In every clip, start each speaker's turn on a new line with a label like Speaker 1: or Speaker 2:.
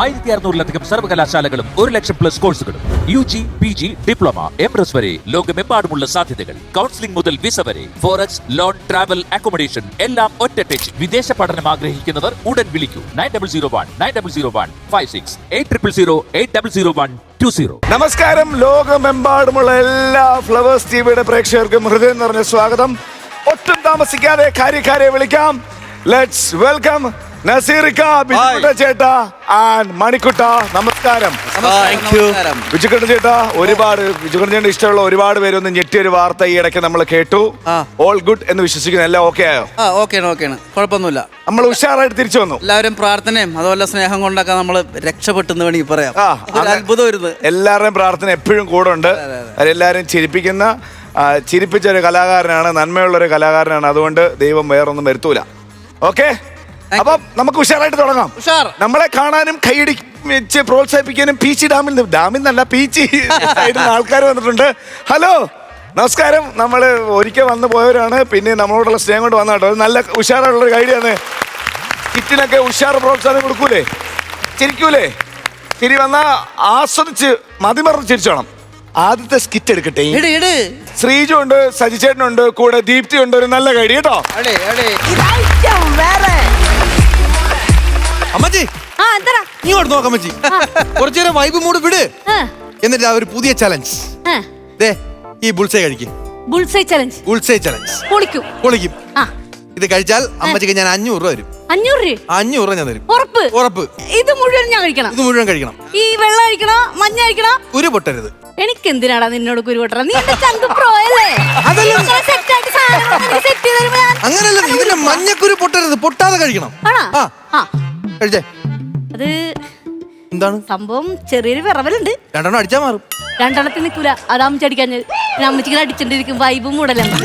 Speaker 1: 1600-ലധികം സർവകലാശാലകളും 1,00,000+ കോഴ്സുകളും UG, PG, diploma, MS വരെ ലോകമെമ്പാടുമുള്ള സാധ്യതകൾ. കൗൺസിലിംഗ് മുതൽ വിസ വരെ, ഫോറക്സ്, ലോൺ, ട്രാവൽ, അക്കോമഡേഷൻ എല്ലാം ഒറ്റ ടച്ച്. വിദേശ പഠനം ആഗ്രഹിക്കുന്നവർ ഉടൻ വിളിക്കൂ 9001 800 800120.
Speaker 2: നമസ്കാരം. ലോകമെമ്പാടുമുള്ള എല്ലാ ഫ്ലവേഴ്സ് ടിവിയുടെ പ്രേക്ഷകർക്കും ഹൃദയം നിറഞ്ഞ സ്വാഗതം. ഒട്ടും താമസിക്കാതെ കാര്യക്കാരെ വിളിക്കാം. ലെറ്റ്സ് വെൽക്കം നസീറിക്ക, ബിജുക്കുട്ട ചേട്ടാ ആൻഡ് മണിക്കുട്ട. നമസ്കാരം. ബിജുക്കുട്ട ചേട്ടാ, ബിജുക്കുട്ട ചേട്ടൻ ഇഷ്ടമുള്ള ഒരുപാട് പേരൊന്നും ഞെട്ടിയൊരു വാർത്ത ഈ ഇടയ്ക്ക് നമ്മൾ കേട്ടു. ഓൾ ഗുഡ് എന്ന് വിശ്വസിക്കുന്നു. എല്ലാം ഓക്കെ ആയോ?
Speaker 3: ഓക്കെയാണ്, കുഴപ്പമൊന്നുമില്ല.
Speaker 2: നമ്മൾ ഉഷാറായിട്ട് തിരിച്ചു വന്നു.
Speaker 3: എല്ലാവരും പ്രാർത്ഥനയും അതുപോലെ സ്നേഹം കൊണ്ടൊക്കെ നമ്മൾ രക്ഷപ്പെട്ടെന്ന് വേണമെങ്കിൽ പറയാം. അത്ഭുതമായിരുന്നു.
Speaker 2: എല്ലാവരുടെയും പ്രാർത്ഥന എപ്പോഴും കൂടെ ഉണ്ട്. എല്ലാവരും ചിരിപ്പിച്ച ഒരു കലാകാരനാണ്, നന്മയുള്ളൊരു കലാകാരനാണ്. അതുകൊണ്ട് ദൈവം വേറൊന്നും വരുത്തൂല. ഓക്കെ, അപ്പം നമുക്ക് ഉഷാറായിട്ട് തുടങ്ങാം. നമ്മളെ കാണാനും കൈയടി വെച്ച് പ്രോത്സാഹിപ്പിക്കാനും പീച്ചി ഡാമിൽ പീച്ചി ആൾക്കാർ വന്നിട്ടുണ്ട്. ഹലോ, നമസ്കാരം. നമ്മൾ ഒരിക്കൽ വന്നു പോയവരാണ്, പിന്നെ നമ്മളോടുള്ള സ്നേഹം കൊണ്ട് വന്ന കേട്ടോ. നല്ല ഉഷാറുള്ളൊരു ഐഡിയാണ്. കിറ്റിനൊക്കെ ഉഷാർ പ്രോത്സാഹനം കൊടുക്കൂലേ, ചിരിക്കൂലേ? ചിരി വന്നാൽ ആസ്വദിച്ച് മതിമറന്ന് ചിരിച്ചോണം. ആദ്യത്തെ സ്കിറ്റ് എടുക്കട്ടെ. ശ്രീജു ഉണ്ട്, സജിചേട്ടനുണ്ട്, കൂടെ ദീപ്തി ഉണ്ട്. ഒരു നല്ല കൈഡി കേട്ടോ.
Speaker 4: അമ്മച്ചി ഇങ്ങോട്ട് നോക്കാം. അമ്മച്ചി കുറച്ചേരം വൈബ് മൂഡ് വിട്. എന്നിട്ട് ഒരു പുതിയ ചലഞ്ച്. ഈ ബുൾസൈ കഴിക്കും. ബുൾസൈ ചലഞ്ച് പൊളിക്കും. ഇത് കഴിച്ചാൽ അമ്മച്ചിക്ക് ഞാൻ 500 രൂപ വരും. 500 രൂപ ഞാൻ തരും. ഉറപ്പ്.
Speaker 5: ഇത് മുഴുവൻ ഞാൻ കഴിക്കണം. ഈ വെള്ളം കഴിക്കണോ, മഞ്ഞ കഴിക്കണോ?
Speaker 4: കുരു പൊട്ടരുത്.
Speaker 5: എനിക്ക് എന്തിനാടാ നിന്നോട് കുരു പൊട്ടറ? നീ എന്റെ ചങ്ക് പ്രോ അല്ലേ?
Speaker 4: അങ്ങനല്ല, ഇതിന്റെ മഞ്ഞക്കുരു പൊട്ടരുത്. പൊട്ടാതെ കഴിക്കണം. കഴിച്ചേ.
Speaker 5: അത്
Speaker 4: എന്താണ്
Speaker 5: സംഭവം? ചെറിയൊരു വിറവലുണ്ട്.
Speaker 4: 2 അടിച്ചാ മാറും.
Speaker 5: 2 നിൽക്കൂല. അതാ അമ്മച്ചി അടിക്കാൻ. അമ്മച്ചിക്ക് അടിച്ചിട്ടിരിക്കും. വൈബും മൂടലാണ്.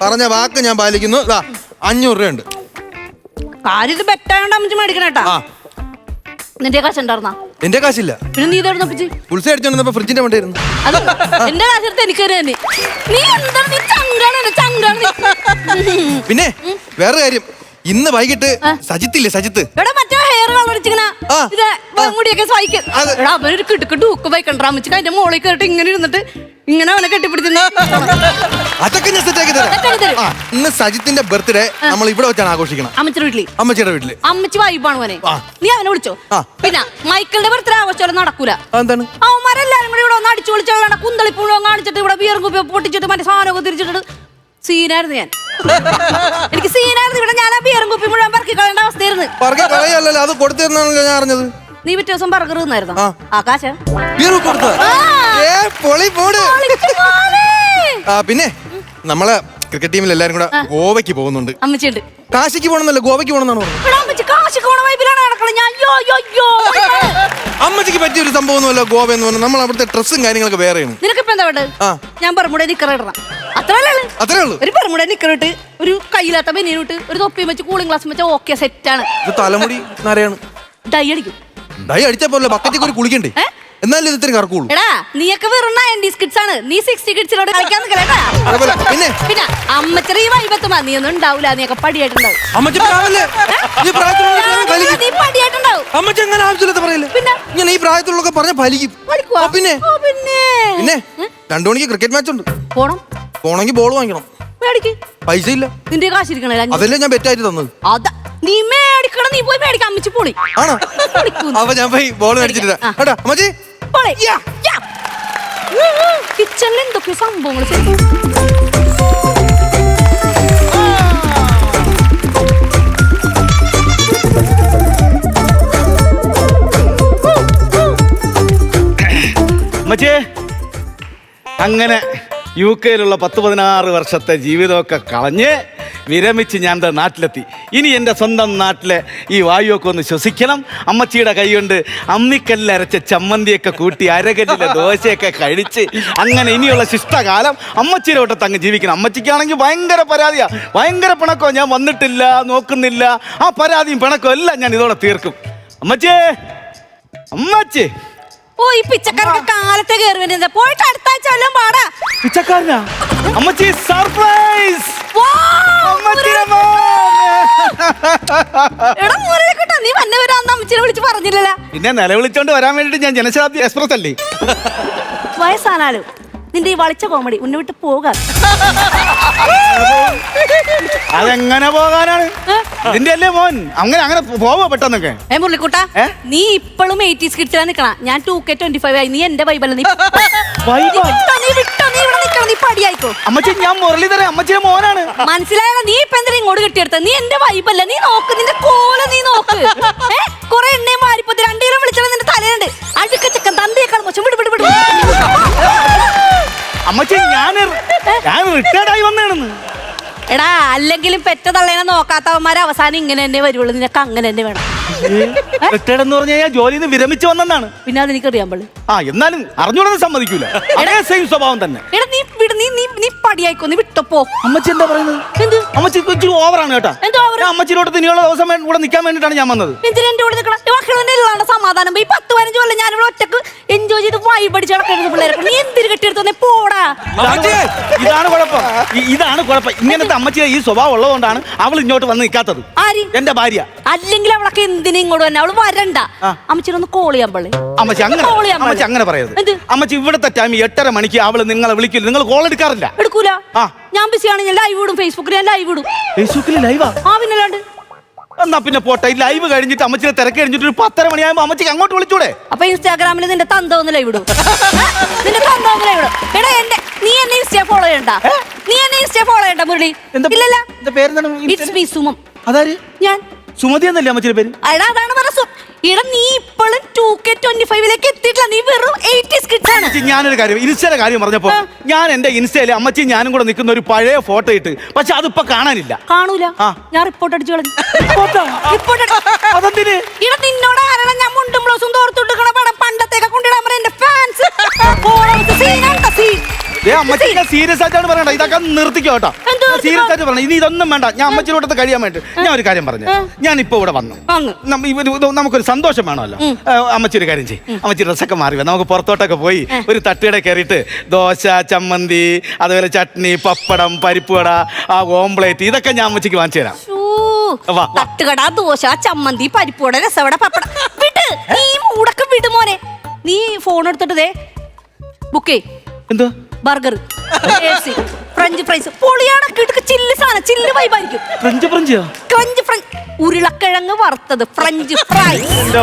Speaker 4: പറഞ്ഞ വാക്ക് ഞാൻ പാലിക്കുന്നു. 500 രൂപയുണ്ട്.
Speaker 5: കാര്യം ബെറ്റായോണ്ട് അമ്മച്ചി മേടിക്കണേട്ടാ. നിന്റെ കാശ് ഉണ്ടായിരുന്നാ?
Speaker 4: എന്റെ കാശില്ല.
Speaker 5: പിന്നെ നീ ഇതോടെ നോക്കിച്ച്
Speaker 4: ഉത്സവം അടിച്ചോണ്ടിരുന്നപ്പോ ഫ്രിഡ്ജിന്റെ മണ്ടായിരുന്നു.
Speaker 5: എന്റെ കാശെടുത്ത് എനിക്ക് തന്നെ. നീ എന്താ ചങ്കാണ്.
Speaker 4: പിന്നെ വേറെ കാര്യം, ഇന്ന് വൈകിട്ട് സജിത്ത്
Speaker 5: ഇവിടെ മറ്റേ ഹെയർ മുടിയൊക്കെ സഹിക്കും. അവനൊരു കിട്ടുക്കിട്ട് ഊക്ക് വയ്ക്കണ്ട. അമ്മച്ചിക്ക് അതിന്റെ മോളിൽ കയറിട്ട് ഇങ്ങനെ ഇരുന്നിട്ട് ഇങ്ങനെ അവനെ കെട്ടിപ്പിടിച്ചു.
Speaker 4: അതൊക്കെ ഞാൻ സെറ്റാക്കി തരാം. ഇന്ന് സജിത്തിന്റെ ബർത്ത്ഡേ നമ്മൾ ഇവിടെ വെച്ചാണ് ആഘോഷിക്കണം. അമ്മച്ചിയുടെ വീട്ടില്.
Speaker 5: അമ്മച്ചി വൈബാണ് മോനെ. നീ അവനെ വിളിച്ചോ. പിന്നെ മൈക്കിളിന്റെ ബർത്ത്ഡേ ആഘോഷം നടക്കൂല. അവന്മാരെല്ലാരും കൂടി ഇവിടെ ഒന്ന് അടിച്ചു വിളിച്ചാൽ കുന്തളിപ്പുഴോ കാണിച്ചിട്ട് ഇവിടെ ബിയറും കുപ്പി പൊട്ടിച്ചിട്ട് മറ്റേ സാധനമൊക്കെ തിരിച്ചിട്ട് സീനായിരുന്നു. എനിക്ക് സീനായിരുന്നു. ഇവിടെ ഞാൻ ആ ബിയറും കുപ്പി മുഴുവൻ പറക്കി കളയേണ്ട അവസ്ഥയായിരുന്നു.
Speaker 4: അത് കൊടുത്തിരുന്നാണല്ലോ ഞാൻ അറിഞ്ഞത്.
Speaker 5: നീ പിറ്റേ ദിവസം ബർഗർ തിന്നായിരുന്നു. ആകാശ
Speaker 4: പിന്നെ നമ്മളെ ക്രിക്കറ്റ് ടീമിൽ എല്ലാരും കൂടെ ഗോവയ്ക്ക് പോകുന്നുണ്ട്.
Speaker 5: അമ്മച്ചിണ്ട്.
Speaker 4: കാശിക്ക് പോകണമെന്നല്ല, ഗോവയ്ക്ക് പോകണമെന്നാണ്. അമ്മച്ചിക്ക് പറ്റിയൊരു സംഭവം ഒന്നുമല്ല ഗോവ എന്ന് പറഞ്ഞാൽ. നമ്മൾ അവിടുത്തെ ഡ്രസ്സും കാര്യങ്ങളൊക്കെ വേറെയാണ്.
Speaker 5: നിനക്കിപ്പോ എന്താ വേണ്ടത്? ഞാൻ ബർമുഡ നിക്കർ ഇടണം. അത്രേ ഉള്ളൂ. ഒരു ബർമുഡ നിക്കർ ഇട്ട് ഒരു കയ്യിലാത്ത ബനിയനിട്ട് ഒരു തൊപ്പിയും വെച്ച് കൂളിംഗ് ഗ്ലാസും വെച്ചാൽ ഓക്കെ സെറ്റാണ്.
Speaker 4: തലമുടി നരയാണ്.
Speaker 5: ഡൈ അടിക്കും.
Speaker 4: ഡൈ അടിച്ചാ പോലെ ബക്കറ്റിൽ ഒരു കുളിക്കണ്ടേ? എന്നാലും ഇത് ഇത്രയും കറക്കുള്ളൂ.
Speaker 5: എടാ നീയൊക്കെ വെറും 90s കിഡ്സ് ആണ്. നീ 60 കിഡ്സിനോട് കളിക്കാൻ നിൽക്കലേട്ടാ. പിന്നെ അമ്മച്ചറി വൈബത്തുമാ. നീ ഒന്നും ഉണ്ടാവൂല. നീയൊക്കെ പടിയായിട്ടുണ്ടാവും.
Speaker 4: ഈ പ്രായത്തിലുള്ള പറഞ്ഞ ഫലിക്കും. പിന്നെ 2 മണിക്ക് ക്രിക്കറ്റ് മാച്ച് ഉണ്ട്. പോണെങ്കിൽ ബോൾ വാങ്ങിക്കണം. പൈസ ഇല്ല.
Speaker 5: നിന്റെ കാശിരിക്കണേ.
Speaker 4: അതല്ലേ ഞാൻ ബെറ്റായിട്ട് തന്നത്.
Speaker 5: നീ മേടിക്കണം. നീ പോയി മേടിക്കാം. അമ്മച്ചി പോളി
Speaker 4: ആണോ? അപ്പൊ ഞാൻ പോയി ബോൾ മേടിച്ചിട്ട് അമ്മച്ചി.
Speaker 5: കിച്ചണിൽ എന്തൊക്കെ സംഭവങ്ങൾ.
Speaker 6: അങ്ങനെ UK-യിലുള്ള 10-16 വർഷത്തെ ജീവിതമൊക്കെ കളഞ്ഞ് വിരമിച്ച് ഞാൻ നാട്ടിലെത്തി. ഇനി എൻ്റെ സ്വന്തം നാട്ടിലെ ഈ വായുവൊക്കെ ഒന്ന് ശ്വസിക്കണം. അമ്മച്ചിയുടെ കൈ കൊണ്ട് അമ്മിക്കല്ലരച്ച ചമ്മന്തിയൊക്കെ കൂട്ടി അരകല്ലിലെ ദോശയൊക്കെ കഴിച്ച് അങ്ങനെ ഇനിയുള്ള ശിഷ്ടകാലം അമ്മച്ചിയുടെ വട്ടത്ത് അങ്ങ് ജീവിക്കണം. അമ്മച്ചിക്കാണെങ്കിൽ ഭയങ്കര പരാതിയാണ്, ഭയങ്കര പിണക്കോ. ഞാൻ വന്നിട്ടില്ല, നോക്കുന്നില്ല. ആ പരാതിയും പിണക്കോ എല്ലാം ഞാൻ ഇതോടെ തീർക്കും. അമ്മച്ചേ അമ്മച്ചി
Speaker 5: ഓ ഈ പിച്ചക്കാരൊക്കെ കാലത്തെ കയറി വരുന്നത് പോയിട്ട് അടുത്ത ആഴ്ച വല്ലതും പാടാ.
Speaker 6: പിച്ചക്കാരനാ അമ്മച്ചി സർപ്രൈസ്
Speaker 5: എടാ മുരളിക്കുട്ടാ, നീ വന്നെ വരാന്ന് അമ്മച്ചിനെ വിളിച്ച് പറഞ്ഞില്ലല്ലോ.
Speaker 6: പിന്നെ നിലവിളിച്ചോണ്ട് വരാൻ വേണ്ടിട്ട് ഞാൻ ജനശതാബ്ദി എക്സ്പ്രസ് അല്ലേ.
Speaker 5: വയസ്സാനാലും നിന്റെ ഈ വളിച്ച കോമഡി ഉന്നെ വിട്ട് പോകാം.
Speaker 6: അതെങ്ങനെ പോകാനാണ്? ഇതിന്റെ അല്ലേ മോൻ. അങ്ങനെ പോവോ പെട്ടെന്നൊക്കെ?
Speaker 5: മുരളിക്കുട്ടാ, നീ ഇപ്പോഴും 80s കിഡ്സിലാ നിക്കണ. ഞാൻ 2K25 ആയി. നീ എന്റെ വൈബല്ല. നീ പടിയായിക്കോ.
Speaker 6: അമ്മച്ചി ഞാൻ മുരളീധരൻ, അമ്മച്ചിയുടെ മോനാണ്.
Speaker 5: മനസ്സിലായ? നീ ഇപ്പൊ എന്തിനാ ഇങ്ങോട്ട് കെട്ടിയെടുത്ത? നീ എന്റെ വൈബല്ല. നീ നോക്ക്, നിന്റെ കോല നീ നോക്ക്. കൊറേ എണ്ണയും മാറിപ്പോ 2 കിലോ വിളിച്ചാൽ നിന്റെ തലയുണ്ട്. അടുക്ക ചെക്കൻ തന്തയേക്കാൾ മോശം. വിട് വിട് വിട്.
Speaker 6: അമ്മച്ചി ഞാൻ റിട്ടയർഡ് ആയി വന്നേണെന്ന്.
Speaker 5: എടാ, അല്ലെങ്കിലും പെറ്റ തള്ളേനെ നോക്കാത്തവന്മാരെ അവസാനം ഇങ്ങനെ തന്നെ വരുള്ളൂ. നിനക്ക് അങ്ങനെ തന്നെ വേണം.
Speaker 6: റിട്ടയർഡ് എന്ന് പറഞ്ഞാൽ ഞാൻ ജോലിയിൽ നിന്ന് വിരമിച്ചു വന്നെന്നാണ്.
Speaker 5: പിന്നെ അതെനിക്കറിയാൻ പാടില്ല.
Speaker 6: എന്നാലും അറിഞ്ഞൂടെന്ന് സമ്മതിക്കൂല. സെയിം സ്വഭാവം തന്നെ.
Speaker 5: എടാ നീ വിട്, നീ പടിയായിക്കോ. നീ വിട്ടപ്പോ.
Speaker 6: അമ്മച്ചി എന്താ പറയുന്നത്?
Speaker 5: എന്ത്
Speaker 6: അമ്മച്ചി ഇച്ചിരി ഓവറാണ് കേട്ടോ. അമ്മച്ചിലോട്ട് ഇനിയുള്ള ദിവസം ഇവിടെ നിൽക്കാൻ വേണ്ടിട്ടാണ് ഞാൻ വന്നത്.
Speaker 5: എന്തിനാ എന്റെ കൂടെ നിൽക്കണം? സമാധാനം. ഈ 10-15 കൊല്ലം ഞാനിവിടെ ഒറ്റക്ക് എൻജോയ് ചെയ്ത് വൈബ് അടിച്ച് നടക്കരുത് പിള്ളേരെ. നീ എന്തിന് കെട്ടിയെടുത്തോന്നെ? പോടാ.
Speaker 6: ഇതാണ് കുഴപ്പം. ഇതാണ് കുഴപ്പം. ഇങ്ങനത്തെ അമ്മച്ചിയുടെ ഈ സ്വഭാവം ഉള്ളതുകൊണ്ടാണ് അവൾ ഇങ്ങോട്ട് വന്ന് നിൽക്കാത്തത്.
Speaker 5: ആര്?
Speaker 6: എന്റെ ഭാര്യ.
Speaker 5: അല്ലെങ്കിൽ അവളൊക്കെ എന്തിനാ ഇങ്ങോട്ട് തന്നെ? അവള് വരണ്ട. അമ്മച്ചിനൊന്ന് കോൾ ചെയ്യാൻ പാടില്ലേ?
Speaker 6: അമ്മച്ചി അങ്ങനെ പറയരുത്. അമ്മച്ചി ഇവിടുത്തെ ടൈം 8:30 മണിക്ക് അവള് നിങ്ങളെ വിളിക്കില്ല. നിങ്ങൾ കോൾ എടുക്കാറില്ല.
Speaker 5: എടുക്കൂല. ഞാൻ ബിസിയാണ്. ഞാൻ ലൈവ് ഇടും. ഫേസ്ബുക്കിൽ ഞാൻ ലൈവ് ഇടും.
Speaker 6: ഫേസ്ബുക്കിൽ ലൈവാ?
Speaker 5: പിന്നല്ലാണ്ട്.
Speaker 6: എന്നാ പിന്നെ പോട്ടെ. ലൈവ് കഴിഞ്ഞിട്ട് അമ്മച്ചിനെ തിരക്ക് കഴിഞ്ഞിട്ട് ഒരു 10:30 മണിയാകുമ്പോ അമ്മച്ചിക്ക് അങ്ങോട്ട് വിളിച്ചൂടെ?
Speaker 5: അപ്പൊ ഇൻസ്റ്റാഗ്രാമിൽ നിന്റെ തന്ത ഒന്ന് ലൈവ് ഇടും. നിന്റെ തന്ത ഒന്ന് ലൈവ് ഇടും. എടാ നീ എന്നെ ഇൻസ്റ്റാ ഫോളോ ചെയ്യണ്ട. മുരളി. ഇല്ലല്ല. It's me Sumam.
Speaker 6: അതാര്?
Speaker 5: ഞാൻ.
Speaker 6: സുമതി എന്നല്ലേ അമ്മച്ചിയുടെ പേര്?
Speaker 5: എടാ അതാണ് നീ ഇപ്പോഴും 2K25 എത്തിയിട്ടില്ല. നീ വെറും 80s കിഡ്സ് ആണ്.
Speaker 6: ഞാനൊരു കാര്യം, ഇൻസ്റ്റയുടെ കാര്യം പറഞ്ഞപ്പോ ഞാൻ എന്റെ ഇൻസ്റ്റയില് അമ്മച്ചി ഞാനും കൂടെ നിൽക്കുന്ന ഒരു പഴയ ഫോട്ടോ ഇട്ട്. പക്ഷെ അതിപ്പോ കാണാനില്ല.
Speaker 5: കാണൂല. ഞാൻ റിപ്പോർട്ട് അടിച്ചു കളഞ്ഞു.
Speaker 6: അതെന്തിന്?
Speaker 5: നിന്നോട് ആരാണ് ഞാൻ മുണ്ടും ബ്ലൗസും തോർത്തുകൊടുക്കണ പടം പണ്ടത്തേക്ക് കൊണ്ടിടാൻ പറയാം. എന്റെ ഫാൻസ്
Speaker 6: അമ്മച്ചി സീരിയസ് ആയിട്ടാണ് പറയണ്ട. ഇതൊക്കെ നിർത്തിക്കോ കേട്ടോ. സീരിയസ് ആയിട്ട് പറഞ്ഞ ഇനി ഇതൊന്നും വേണ്ട. ഞാൻ അമ്മച്ചിനോടത്ത് കഴിയാൻ വേണ്ടി ഞാൻ ഒരു കാര്യം പറഞ്ഞു. ഞാൻ ഇപ്പൊ ഇവിടെ വന്നു. നമുക്കൊരു സന്തോഷം വേണമല്ലോ. അമ്മച്ചി ഒരു കാര്യം ചെയ്യും. അമ്മച്ചി ഡ്രസ്സൊക്കെ മാറി നമുക്ക് പുറത്തോട്ടൊക്കെ പോയി ഒരു തട്ടുകട കയറിയിട്ട് ദോശ, ചമ്മന്തി, അതുപോലെ ചട്നി, പപ്പടം, പരിപ്പുവട, ഓംപ്ലേറ്റ് ഇതൊക്കെ ഞാൻ അമ്മച്ചിക്ക് വാങ്ങിച്ചു തരാം.
Speaker 5: തട്ടുകട, ദോശ, ചമ്മന്തി, പരിപ്പുവട, രസവട, പപ്പടം വിട്. നീ മൂടൊക്കെ വിട് മോനെ. നീ ഫോൺ എടുത്തിട്ട് ബുക്ക്
Speaker 6: എന്തോ
Speaker 5: ബർഗർ, ഫ്രഞ്ച് ഫ്രൈസ്, പൊളിയാണ്. കിടക്ക് ചില്ല് സാധനം. ചില്ല് വൈബായിരിക്കും. ഉരുളക്കിഴങ്ങ് വറുത്തത്, ഫ്രഞ്ച് ഫ്രൈ.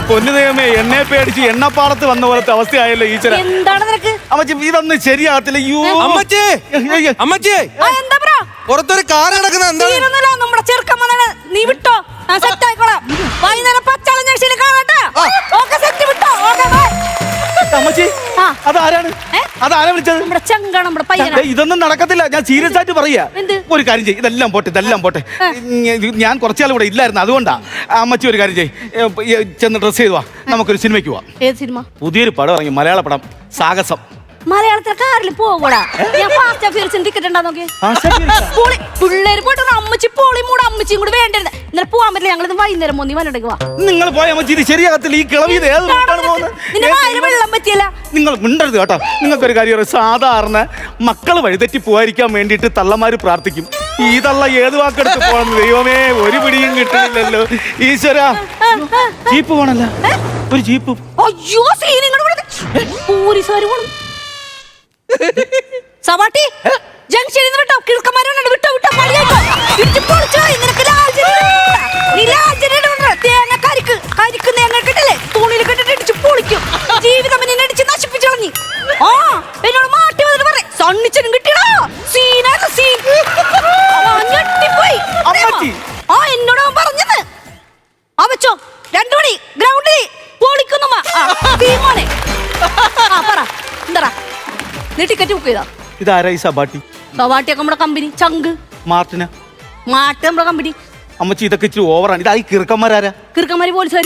Speaker 6: പൊന്നു ദൈവമേ, എണ്ണ പേടിച്ച് എണ്ണപ്പാടത്ത് വന്ന പോലത്തെ അവസ്ഥയായല്ലോ ഈശ്വര.
Speaker 5: എന്താണ് നിനക്ക്?
Speaker 6: അമ്മച്ചി ഇതൊന്നും ശരിയാകത്തില്ല.
Speaker 5: എന്താ ബ്രോ?
Speaker 4: പുറത്തൊരു കാർ കിടക്കുന്ന
Speaker 5: നമ്മുടെ ചെറുക്കൻ വന്നാണ്. നീ വിട്ടോ, ഞാൻ സെറ്റ് ആയിക്കോളാം. വൈകുന്നേരം പച്ചാളഞ്ഞ കാണട്ടെ. ഓക്കെ, സെറ്റ് വിട്ടോ. Okay bye.
Speaker 6: അമ്മച്ചി അതാരാണ്? അതാരാ വിളിച്ചത്?
Speaker 5: നമ്മുടെ ചങ്കാണ്, നമ്മുടെ പയ്യനാ.
Speaker 6: ഇതൊന്നും നടക്കത്തില്ല. ഞാൻ സീരിയസ് ആയിട്ട് പറയാ. ഒരു കാര്യം ചെയ്യും. ഇതെല്ലാം പോട്ടെ. ഞാൻ കുറച്ചാൾ ഇവിടെ ഇല്ലായിരുന്നു. അതുകൊണ്ടാ. അമ്മച്ചി ഒരു കാര്യം ചെയ്യും. ചെന്ന് ഡ്രസ് ചെയ്തു വാ. നമുക്കൊരു സിനിമയ്ക്ക് പോവാം.
Speaker 5: ഏത് സിനിമ?
Speaker 6: പുതിയൊരു പടം ഇറങ്ങി, മലയാള പടം, സാഹസം.
Speaker 5: മലയാളത്തിലെ കാറിൽ പോകൂടാ. ഞാൻ ഫാസ്റ്റ് ആൻഡ് ടിക്കറ്റ് ഉണ്ടാ നോക്കി. പിള്ളേര് പോയിട്ട് അമ്മച്ചി പോളി മൂട്. അമ്മച്ചിയും കൂടി വേണ്ടത്. ഇന്നലെ പോകാൻ പറ്റില്ല. ഞങ്ങൾ വൈകുന്നേരം മോന്നി വന്നിട്ട് പോവാ.
Speaker 6: നിങ്ങൾ പോയ അമ്മച്ചി ഇത് ശരിയാകത്തില്ല. ഈ കിളവി
Speaker 5: വെള്ളം പറ്റിയല്ല.
Speaker 6: നിങ്ങൾ മിണ്ടരുത് കേട്ടോ. നിങ്ങൾക്കൊരു കാര്യം, സാധാരണ മക്കൾ വഴിതെറ്റി പോകാതിരിക്കാൻ വേണ്ടിയിട്ട് തള്ളമാര് പ്രാർത്ഥിക്കും. ഈ തള്ള ഏത് വാക്കെടുത്ത് പോകണം? ദൈവമേ, ഒരു പിടിയും കിട്ടുന്നില്ലല്ലോ ഈശ്വര. ജീപ്പ് പോണല്ല, ഒരു ജീപ്പ്.
Speaker 5: അയ്യോ, പോലീസുകാർ പോണം. സവാട്ടി ജംഗ്ഷനിൽ നിന്ന് വിട്ടോ. കിഴക്കന്മാരുണ്ട്. വിട്ടോ മടിയായിട്ടോ. തേങ്ങ കരിക്ക് തേങ്ങ കിട്ടില്ലേ? തുണിയിൽ കെട്ടിട്ട് ഇടിച്ച് പൊളിക്കും. ജീവിതം എന്നെ അടിച്ച് നശിപ്പിച്ചു കളഞ്ഞി. എന്നോട് മാറ്റി വന്നിട്ട് പറ. സണ്ണിച്ചനും കിട്ടിയടാ. ഞെട്ടിപ്പോയി. എന്നോട് അവൻ പറഞ്ഞത്. വെച്ചോ 2 മണി ഗ്രൗണ്ടിൽ പൊളിക്കുന്നു. മോനെ പറ എന്താ? നീ ടിക്കറ്റ് ബുക്ക് ചെയ്താ?
Speaker 6: ഇതാരാ ഈ സബാട്ടി?
Speaker 5: സവാട്ടിയൊക്കെ നമ്മുടെ കമ്പനി. ചങ്ക്
Speaker 6: മാർട്ടിന
Speaker 5: നമ്മുടെ കമ്പനി.
Speaker 6: അമ്മച്ചി ഇതൊക്കെ ഇച്ചിരി ഓവറാണ്. ഇതായി കിറുക്കന്മാരാരാ?
Speaker 5: കിറുക്കന്മാര് പോലീസുകാർ